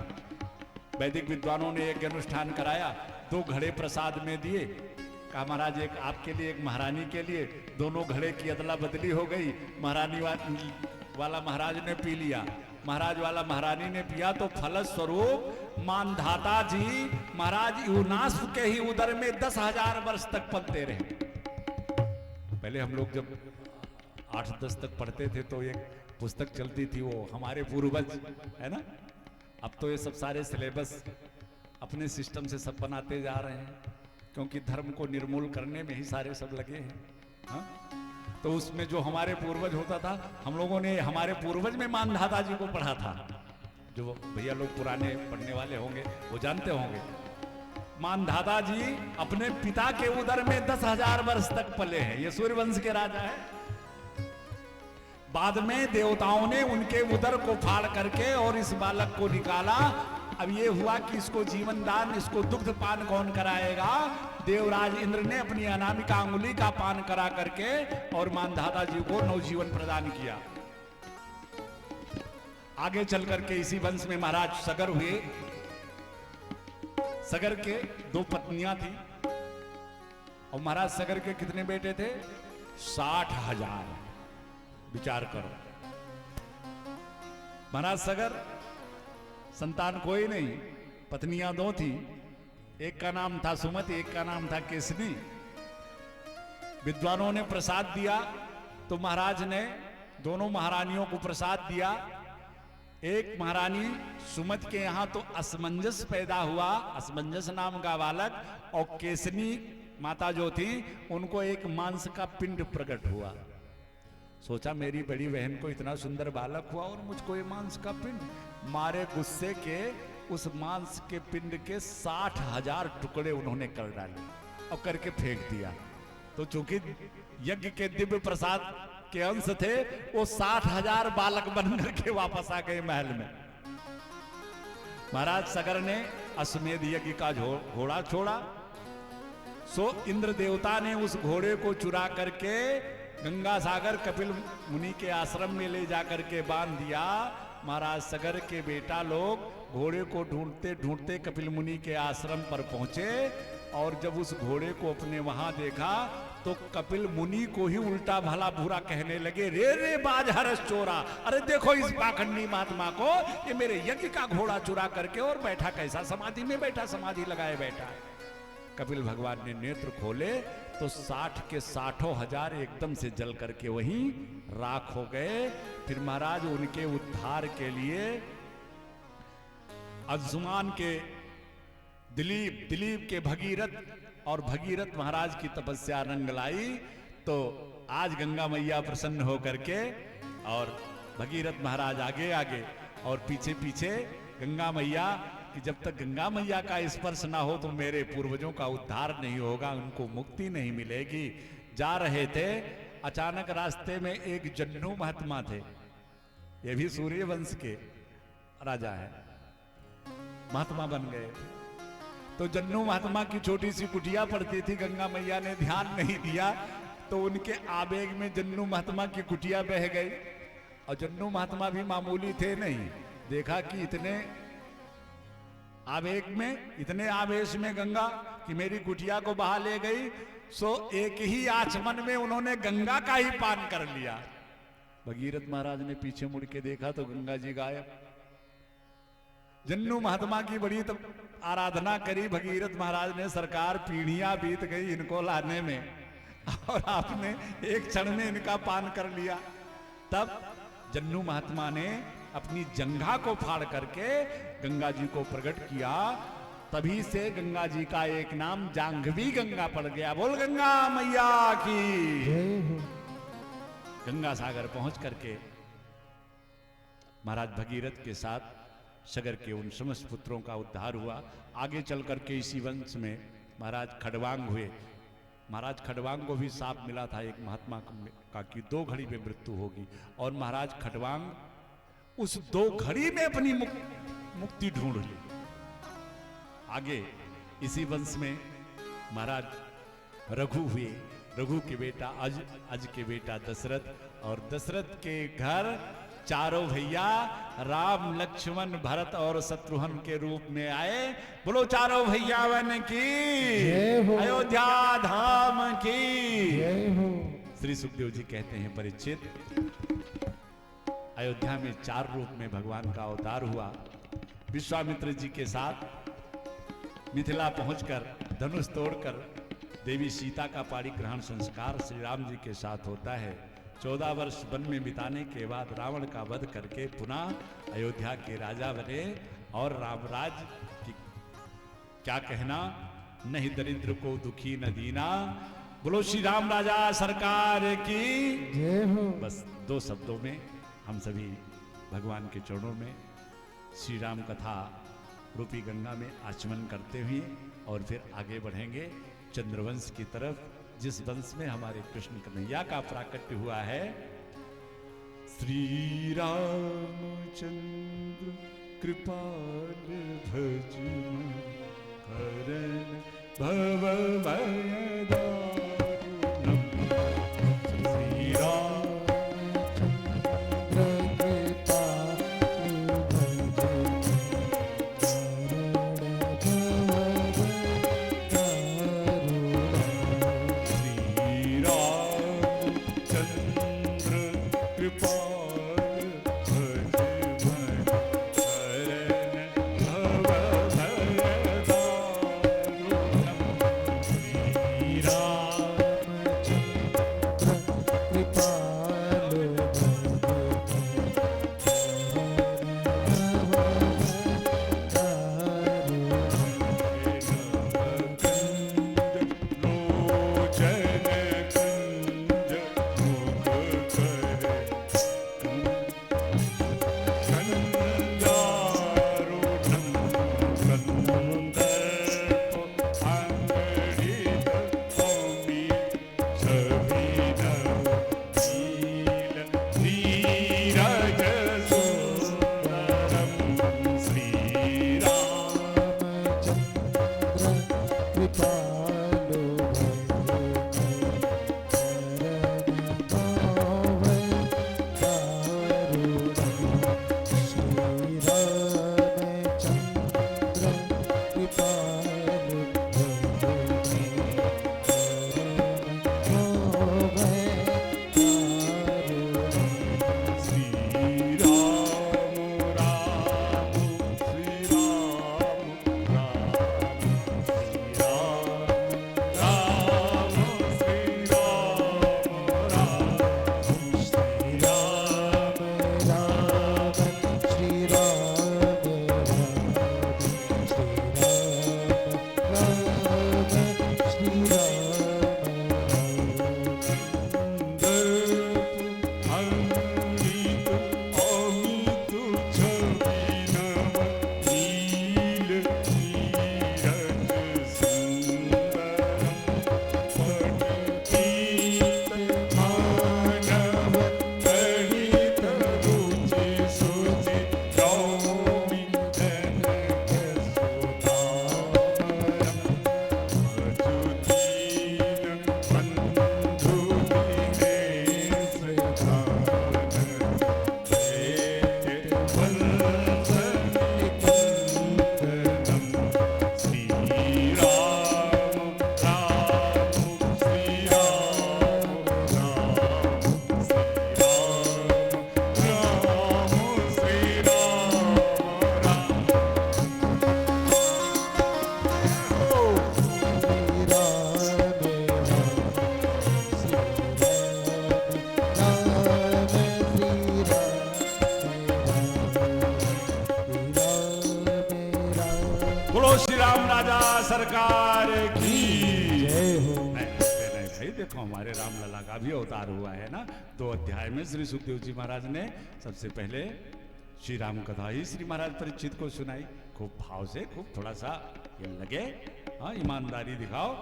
S1: वैदिक विद्वानों ने एक अनुष्ठान कराया, 2 घड़े प्रसाद में दिए, कहा महाराज एक आपके लिए एक महारानी के लिए। दोनों घड़े की अदला बदली हो गई। महारानी वाला महाराज ने पी लिया, महाराज वाला महारानी ने पिया, तो फलस्वरूप मानधाता जी महाराज यूनास के ही उदर में 10,000 वर्ष तक पलते रहे। पहले हम लोग जब 8-10 तक पढ़ते थे तो एक पुस्तक चलती थी, वो हमारे पूर्वज, है ना। अब तो ये सब सारे सिलेबस अपने सिस्टम से सब बनाते जा रहे हैं, क्योंकि धर्म को निर्मूल करने में ही सारे सब लगे हैं। हाँ? तो उसमें जो हमारे पूर्वज होता था, हम लोगों ने हमारे पूर्वज में मानधाता जी को पढ़ा था। जो भैया लोग पुराने पढ़ने वाले होंगे वो जानते होंगे। मानधाता जी अपने पिता के उदर में 10,000 वर्ष तक पले हैं। ये सूर्यवंश के राजा है। बाद में देवताओं ने उनके उदर को फाड़ करके और इस बालक को निकाला। अब ये हुआ कि इसको जीवन दान, इसको दुग्ध पान कौन कराएगा। देवराज इंद्र ने अपनी अनामिका अंगुली का पान करा करके और मानधाता जी को नवजीवन प्रदान किया। आगे चल करके इसी वंश में महाराज सगर हुए। सगर के 2 पत्नियां थी और महाराज सगर के कितने बेटे थे? 60,000। विचार करो, महाराज सगर संतान कोई नहीं, पत्नियां 2 थी। एक का नाम था सुमति, एक का नाम था केसनी। विद्वानों ने प्रसाद दिया तो महाराज ने दोनों महारानियों को प्रसाद दिया। एक महारानी सुमति के यहां तो असमंजस पैदा हुआ, असमंजस नाम का बालक, और केसनी माता जो थी उनको एक मांस का पिंड प्रकट हुआ। सोचा मेरी बड़ी बहन को इतना सुंदर बालक हुआ और मुझको ये मांस का पिंड। मारे गुस्से के उस मांस के पिंड के 60,000 टुकड़े उन्होंने कर डाले और करके फेंक दिया। तो चूंकि यज्ञ के दिव्य प्रसाद के अंश थे, वो 60,000 बालक बनकर के वापस आ गए महल में। महाराज सगर ने अश्वमेध यज्ञ का घोड़ा छोड़ा। सो इंद्र देवता ने उस घोड़े को चुरा करके गंगा सागर कपिल मुनि के आश्रम में ले जाकर के बांध दिया। महाराज सगर के बेटा लोग घोड़े को ढूंढते ढूंढते कपिल मुनि के आश्रम पर पहुंचे और जब उस घोड़े को अपने वहां देखा तो कपिल मुनि को ही उल्टा भला बुरा कहने लगे, रे रे बाज हरस चोरा, अरे देखो इस पाखंडी महात्मा को, ये मेरे यज्ञ का घोड़ा चुरा करके और बैठा कैसा समाधि में बैठा, समाधि लगाए बैठा। कपिल भगवान ने नेत्र खोले तो 60 के 60,000 एकदम से जल करके वहीं राख हो गए। फिर महाराज उनके उद्धार के लिए अर्जुमान के दिलीप के भगीरथ और भगीरथ महाराज की तपस्या रंग लाई। तो आज गंगा मैया प्रसन्न होकर के और भगीरथ महाराज आगे आगे और पीछे पीछे गंगा मैया, कि जब तक गंगा मैया का स्पर्श ना हो तो मेरे पूर्वजों का उद्धार नहीं होगा, उनको मुक्ति नहीं मिलेगी। जा रहे थे, अचानक रास्ते में एक जन्नू महात्मा थे। ये भी सूर्य वंश के राजा है, महात्मा बन गए। तो जन्नू महात्मा की छोटी सी कुटिया पड़ती थी, गंगा मैया ने ध्यान नहीं दिया तो उनके आवेग में जन्नू महात्मा की कुटिया बह गई। और जन्नू महात्मा भी मामूली थे नहीं, देखा कि इतने आवेग में, इतने आवेश में गंगा कि मेरी कुटिया को बहा ले गई, सो एक ही आचमन में उन्होंने गंगा का ही पान कर लिया। भगीरथ महाराज ने पीछे मुड़ के देखा तो गंगा जी गायब। जन्नू महात्मा की बड़ी तो आराधना करी भगीरथ महाराज ने, सरकार पीढ़ियां बीत गई इनको लाने में और आपने एक क्षण में इनका पान कर लिया। तब जन्नू महात्मा ने अपनी जंघा को फाड़ करके गंगा जी को प्रकट किया। तभी से गंगा जी का एक नाम जांघवी गंगा पड़ गया। बोल गंगा मैया की।
S2: जय हो।
S1: गंगा सागर पहुंच करके महाराज भगीरथ के साथ सगर के उन समस्त पुत्रों का उद्धार हुआ। आगे चल करके इसी वंश में महाराज खड़वांग हुए। महाराज खड़वांग को भी साप मिला था एक महात्मा का कि 2 घड़ी में मृत्यु होगी, और महाराज खड़वांग उस 2 घड़ी में अपनी मुक्ति ढूंढ ली। आगे इसी वंश में महाराज रघु हुए। रघु के बेटा अज के बेटा दशरथ, और दशरथ के घर चारों भैया राम लक्ष्मण भरत और शत्रुघ्न के रूप में आए। बोलो चारों भैया वन की
S2: जय हो।
S1: अयोध्या धाम की
S2: जय हो।
S1: श्री सुखदेव जी कहते हैं परीक्षित, अयोध्या में 4 रूप में भगवान का अवतार हुआ। विश्वामित्र जी के साथ मिथिला पहुंचकर धनुष तोड़कर देवी सीता का पाणिग्रहण संस्कार श्री राम जी के साथ होता है। 14 वर्ष वन में बिताने के बाद रावण का वध करके पुनः अयोध्या के राजा बने, और रामराज की क्या कहना, नहीं दरिद्र को दुखी न दीना। बोलो श्री राम राजा सरकार की
S2: जय हो।
S1: बस 2 शब्दों में हम सभी भगवान के चरणों में श्री राम कथा रूपी गंगा में आचमन करते हुए और फिर आगे बढ़ेंगे चंद्रवंश की तरफ, जिस वंश में हमारे कृष्ण कन्हैया का प्राकट्य हुआ है। श्री रामचंद्र कृपाल भजन करण भव भय दारुणम। श्री राम सरकार की
S2: जय हो।
S1: नहीं भाई, देखो हमारे रामलला का भी अवतार हुआ है ना। 2 अध्याय में श्री सुखदेव जी महाराज ने सबसे पहले श्री राम कथा ही श्री महाराज परीक्षित को सुनाई, खूब भाव से, खूब थोड़ा सा ये लगे, हाँ ईमानदारी दिखाओ।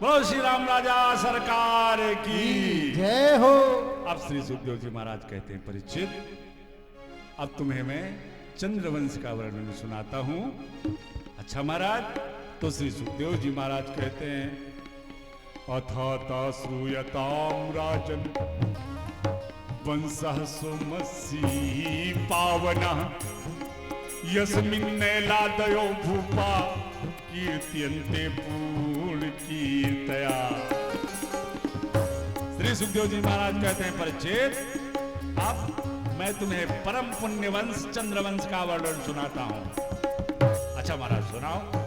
S1: बोलो श्री राम राजा सरकार की
S2: जय हो।
S1: अब श्री सुखदेव जी महाराज कहते हैं, परीक्षित अब तुम्हें मैं चंद्रवंश का वर्णन सुनाता हूं। अच्छा महाराज, तो श्री सुखदेव जी महाराज कहते हैं, अथाता श्रूयताम राजन वंशः सोमसी पावना यस्मिन्नेलादयो भूपा कीर्त्यन्ते पूर्ण कीर्तया। श्री सुखदेव जी महाराज कहते हैं, परीक्षित अब मैं तुम्हें परम पुण्य वंश चंद्रवंश का वर्णन सुनाता हूं। अच्छा महाराज सुनाओ।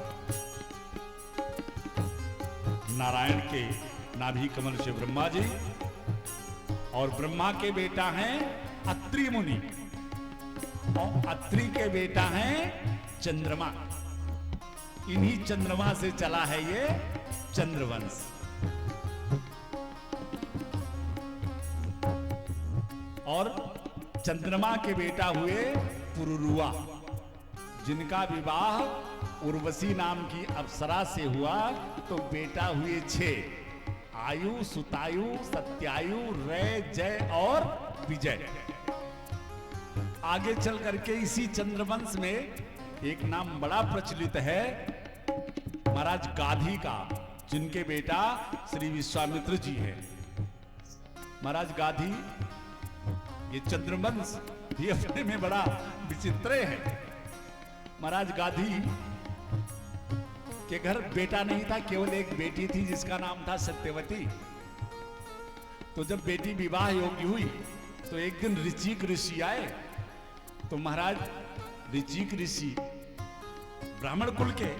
S1: नारायण के नाभि कमल से ब्रह्मा जी, और ब्रह्मा के बेटा हैं अत्रि मुनि, और अत्रि के बेटा हैं चंद्रमा। इन्हीं चंद्रमा से चला है ये चंद्रवंश। और चंद्रमा के बेटा हुए पुरुरुआ, जिनका विवाह उर्वशी नाम की अप्सरा से हुआ, तो बेटा हुए 6, आयु, सुतायु, सत्यायु, रे, जय और विजय। आगे चल करके इसी चंद्रवंश में एक नाम बड़ा प्रचलित है महाराज गाधी का, जिनके बेटा श्री विश्वामित्र जी हैं। महाराज गाधी, ये चंद्रवंश ये अपने में बड़ा विचित्र है। महाराज गाधी के घर बेटा नहीं था, केवल एक बेटी थी जिसका नाम था सत्यवती। तो जब बेटी विवाह योग्य हुई तो एक दिन ऋचिक ऋषि आए। तो महाराज ऋचिक ऋषि ब्राह्मण कुल के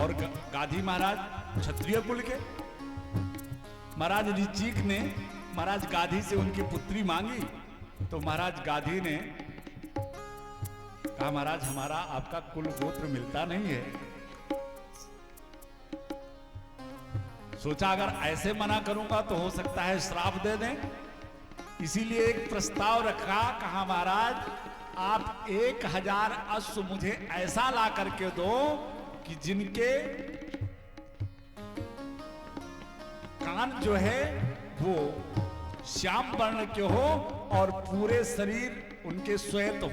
S1: और गाधी महाराज क्षत्रिय कुल के। महाराज ऋचिक ने महाराज गाधी से उनकी पुत्री मांगी, तो महाराज गाधी ने कहा, महाराज हमारा आपका कुल गोत्र मिलता नहीं है। सोचा अगर ऐसे मना करूंगा तो हो सकता है श्राप दे दें, इसीलिए एक प्रस्ताव रखा। कहा महाराज आप 1000 अश्व मुझे ऐसा ला करके दो कि जिनके कान जो है वो श्याम वर्ण के हो और पूरे शरीर उनके श्वेत हो।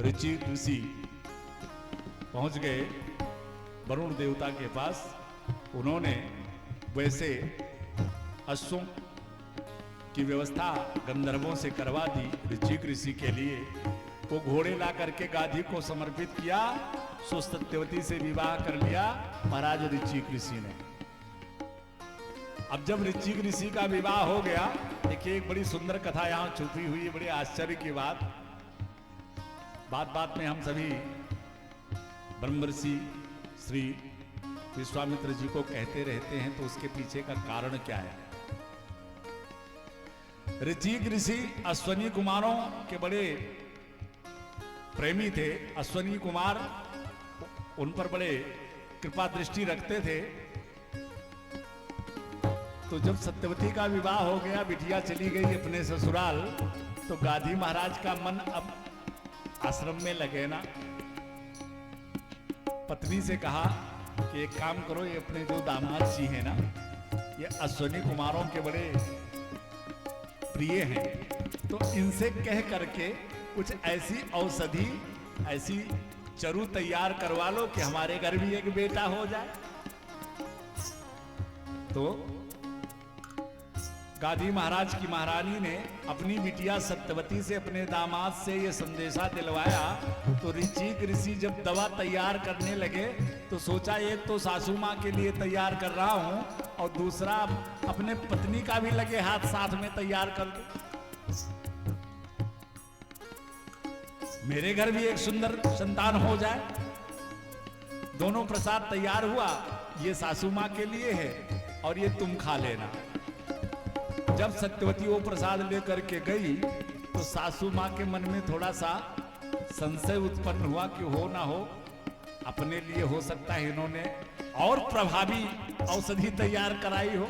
S1: ऋचिक ऋषि पहुंच गए वरुण देवता के पास। उन्होंने वैसे अश्वों की व्यवस्था गंधर्वों से करवा दी ऋचिक ऋषि के लिए। वो घोड़े ला करके गाधी को समर्पित किया, सो सत्यवती से विवाह कर लिया महाराज ऋचिक ऋषि ने। अब जब ऋचिक ऋषि का विवाह हो गया, देखिए एक बड़ी सुंदर कथा यहां छुपी हुई है, बड़ी आश्चर्य की बात। बात बात में हम सभी ब्रह्मर्षि श्री विश्वामित्र जी को कहते रहते हैं, तो उसके पीछे का कारण क्या है। ऋचिक ऋषि अश्वनी कुमारों के बड़े प्रेमी थे। अश्वनी कुमार उन पर बड़े कृपा दृष्टि रखते थे। तो जब सत्यवती का विवाह हो गया, बिटिया चली गई अपने ससुराल, तो गाधी महाराज का मन अब आश्रम में लगे ना। पत्नी से कहा कि एक काम करो, ये अपने जो दामाद जी हैं ना, ये अश्वनी कुमारों के बड़े प्रिय हैं, तो इनसे कह करके कुछ ऐसी औषधि, ऐसी चरु तैयार करवा लो कि हमारे घर भी एक बेटा हो जाए। तो गाधी महाराज की महारानी ने अपनी बिटिया सत्यवती से, अपने दामाद से ये संदेशा दिलवाया। तो ऋचिक ऋषि जब दवा तैयार करने लगे तो सोचा एक तो सासू माँ के लिए तैयार कर रहा हूं और दूसरा अपने पत्नी का भी लगे हाथ साथ में तैयार कर दो, मेरे घर भी एक सुंदर संतान हो जाए। दोनों प्रसाद तैयार हुआ, ये सासू माँ के लिए है और ये तुम खा लेना। जब सत्यवती वो प्रसाद लेकर के गई तो सासू माँ के मन में थोड़ा सा संशय उत्पन्न हुआ कि हो ना हो अपने लिए हो सकता है इन्होंने और प्रभावी औषधि तैयार कराई हो,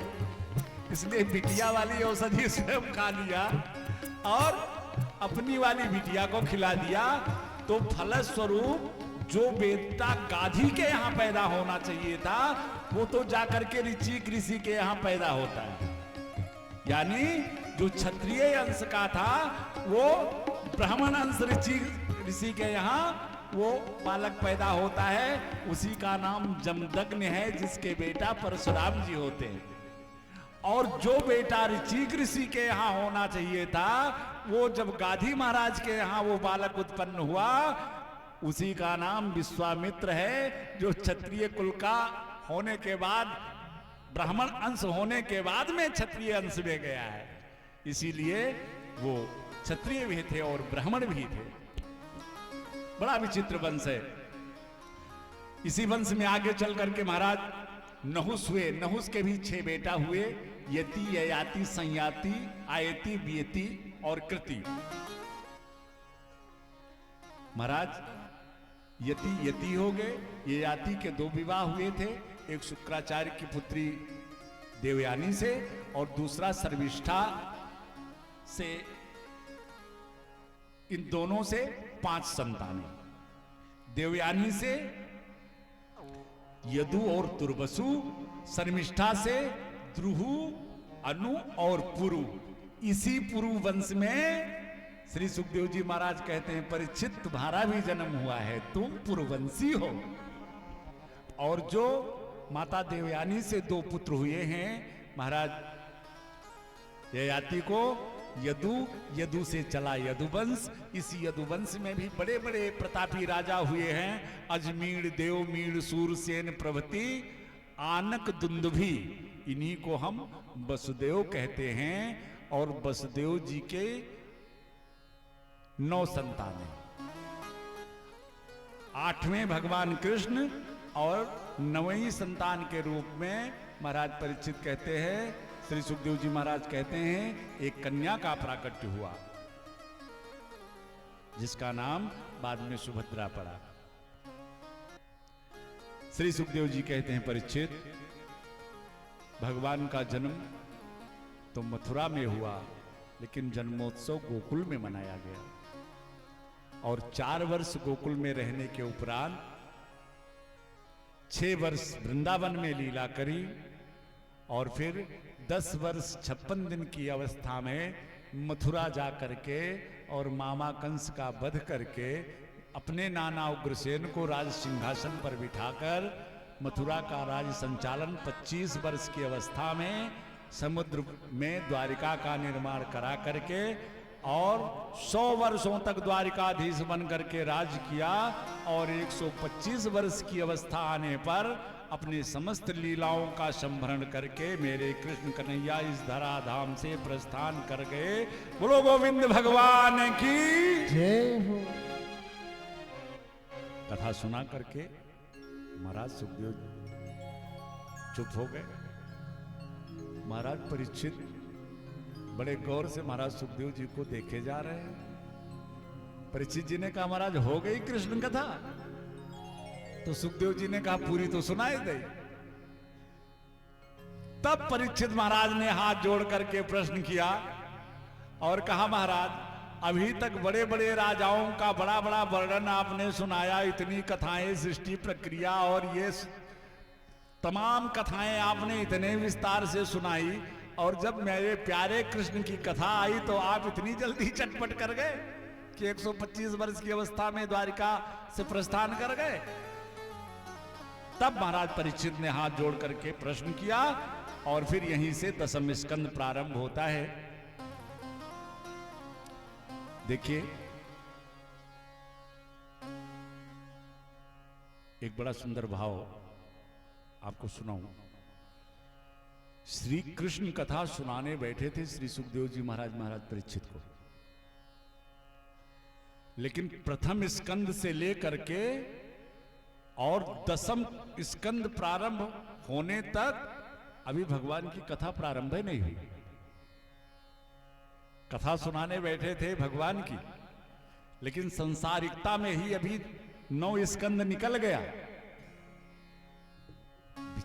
S1: इसलिए बिटिया वाली औषधि स्वयं खा लिया और अपनी वाली बिटिया को खिला दिया। तो फलस्वरूप जो बेटा गाधी के यहाँ पैदा होना चाहिए था वो तो जाकर के ऋचिक ऋषि के यहाँ पैदा होता है। यानी जो क्षत्रिय अंश का था वो ब्राह्मण अंश ऋषि के यहाँ वो बालक पैदा होता है। उसी का नाम जमदग्नि है, जिसके बेटा परशुराम जी होते हैं। और जो बेटा ऋचिक ऋषि के यहाँ होना चाहिए था वो जब गाधी महाराज के यहाँ वो बालक उत्पन्न हुआ, उसी का नाम विश्वामित्र है, जो क्षत्रिय कुल का होने के बाद ब्राह्मण अंश होने के बाद में क्षत्रिय अंश में गया है। इसीलिए वो क्षत्रिय भी थे और ब्राह्मण भी थे। बड़ा विचित्र वंश है। इसी वंश में आगे चल करके महाराज नहुस हुए। नहुस के भी 6 बेटा हुए, यति, ययाति, संयाति, आयति, बियति और कृति। महाराज यति हो गए। ययाति के 2 विवाह हुए थे, एक शुक्राचार्य की पुत्री देवयानी से और दूसरा सर्विष्ठा से। इन दोनों से 5 संतानें। देवयानी से यदु और तुर्वसु, शर्मिष्ठा से द्रुहु, अनु और पुरु। इसी पुरु वंश में श्री सुखदेव जी महाराज कहते हैं, परीक्षित तुम्हारा भी जन्म हुआ है, तुम पुरुवंशी हो। और जो माता देवयानी से 2 पुत्र हुए हैं महाराज ययाति को यदु से चला यदुवंश। इस यदुवंश में भी बड़े बड़े प्रतापी राजा हुए हैं, अजमीर, देवमीर, सूरसेन प्रभृति, आनक, दुंदुभी। इन्हीं को हम वसुदेव कहते हैं। और वसुदेव जी के 9 संतान हैं। 8वें भगवान कृष्ण और 9वीं संतान के रूप में महाराज परीक्षित कहते हैं, श्री सुखदेव जी महाराज कहते हैं, एक कन्या का प्राकट्य हुआ जिसका नाम बाद में सुभद्रा पड़ा। श्री सुखदेव जी कहते हैं, परीक्षित भगवान का जन्म तो मथुरा में हुआ, लेकिन जन्मोत्सव गोकुल में मनाया गया। और 4 वर्ष गोकुल में रहने के उपरांत 6 वर्ष वृंदावन में लीला करी और फिर 10 वर्ष 56 दिन की अवस्था में मथुरा जा करके और मामा कंस का वध करके अपने नाना उग्रसेन को राज सिंहासन पर बिठाकर मथुरा का राज संचालन 25 वर्ष की अवस्था में समुद्र में द्वारिका का निर्माण करा करके और 100 वर्षों तक द्वारिकाधीश बन करके राज किया। और 125 वर्ष की अवस्था आने पर अपने समस्त लीलाओं का संभरण करके मेरे कृष्ण कन्हैया इस धराधाम से प्रस्थान कर गए। बोलो गोविंद भगवान की
S2: जय हो।
S1: कथा सुना करके महाराज सुखदेव चुप हो गए। महाराज परीक्षित बड़े गौर से महाराज सुखदेव जी को देखे जा रहे हैं। परीक्षित जी ने कहा, महाराज हो गई कृष्ण कथा? तो सुखदेव जी ने कहा, पूरी तो सुनाई दे। तब परीक्षित महाराज ने हाथ जोड़ करके प्रश्न किया और कहा, महाराज अभी तक बड़े बड़े राजाओं का बड़ा बड़ा वर्णन आपने सुनाया, इतनी कथाएं, सृष्टि प्रक्रिया और ये तमाम कथाएं आपने इतने विस्तार से सुनाई, और जब मेरे प्यारे कृष्ण की कथा आई तो आप इतनी जल्दी चटपट कर गए कि 125 वर्ष की अवस्था में द्वारिका से प्रस्थान कर गए। तब महाराज परीक्षित ने हाथ जोड़ करके प्रश्न किया और फिर यहीं से 10वें स्कंद प्रारंभ होता है। देखिए, एक बड़ा सुंदर भाव आपको सुनाऊं। श्री कृष्ण कथा सुनाने बैठे थे श्री सुखदेव जी महाराज परीक्षित को, लेकिन प्रथम स्कंद से लेकर के और 10वां स्कंद प्रारंभ होने तक अभी भगवान की कथा प्रारंभ ही नहीं हुई। कथा सुनाने बैठे थे भगवान की, लेकिन संसारिकता में ही अभी 9 स्कंद निकल गया।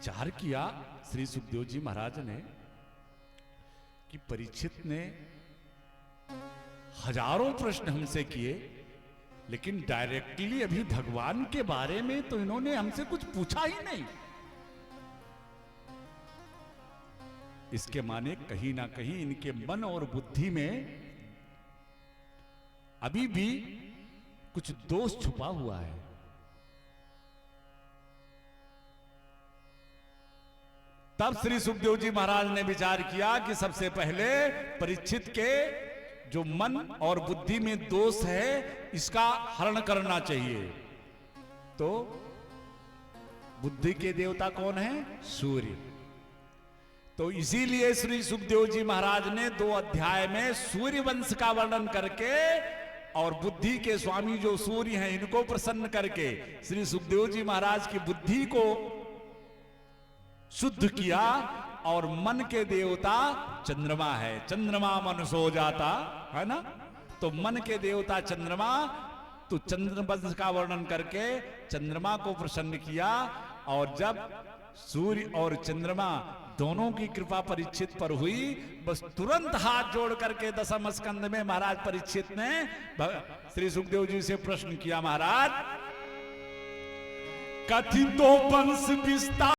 S1: विचार किया श्री सुखदेव जी महाराज ने कि परीक्षित ने हजारों प्रश्न हमसे किए, लेकिन डायरेक्टली अभी भगवान के बारे में तो इन्होंने हमसे कुछ पूछा ही नहीं। इसके माने कहीं ना कहीं इनके मन और बुद्धि में अभी भी कुछ दोष छुपा हुआ है। तब श्री सुखदेव जी महाराज ने विचार किया कि सबसे पहले परीक्षित के जो मन और बुद्धि में दोष है इसका हरण करना चाहिए। तो बुद्धि के देवता कौन है? सूर्य। तो इसीलिए श्री सुखदेव जी महाराज ने 2 अध्याय में सूर्य वंश का वर्णन करके और बुद्धि के स्वामी जो सूर्य हैं इनको प्रसन्न करके श्री सुखदेव जी महाराज की बुद्धि को शुद्ध किया। और मन के देवता चंद्रमा है, चंद्रमा मन सो जाता है ना। तो मन के देवता चंद्रमा, तो चंद्र वंश का वर्णन करके चंद्रमा को प्रसन्न किया। और जब सूर्य और चंद्रमा दोनों की कृपा परीक्षित पर हुई, बस तुरंत हाथ जोड़ करके 10वें स्कंद में महाराज परीक्षित ने श्री सुखदेव जी से प्रश्न किया, महाराज कथितो वंश विस्तार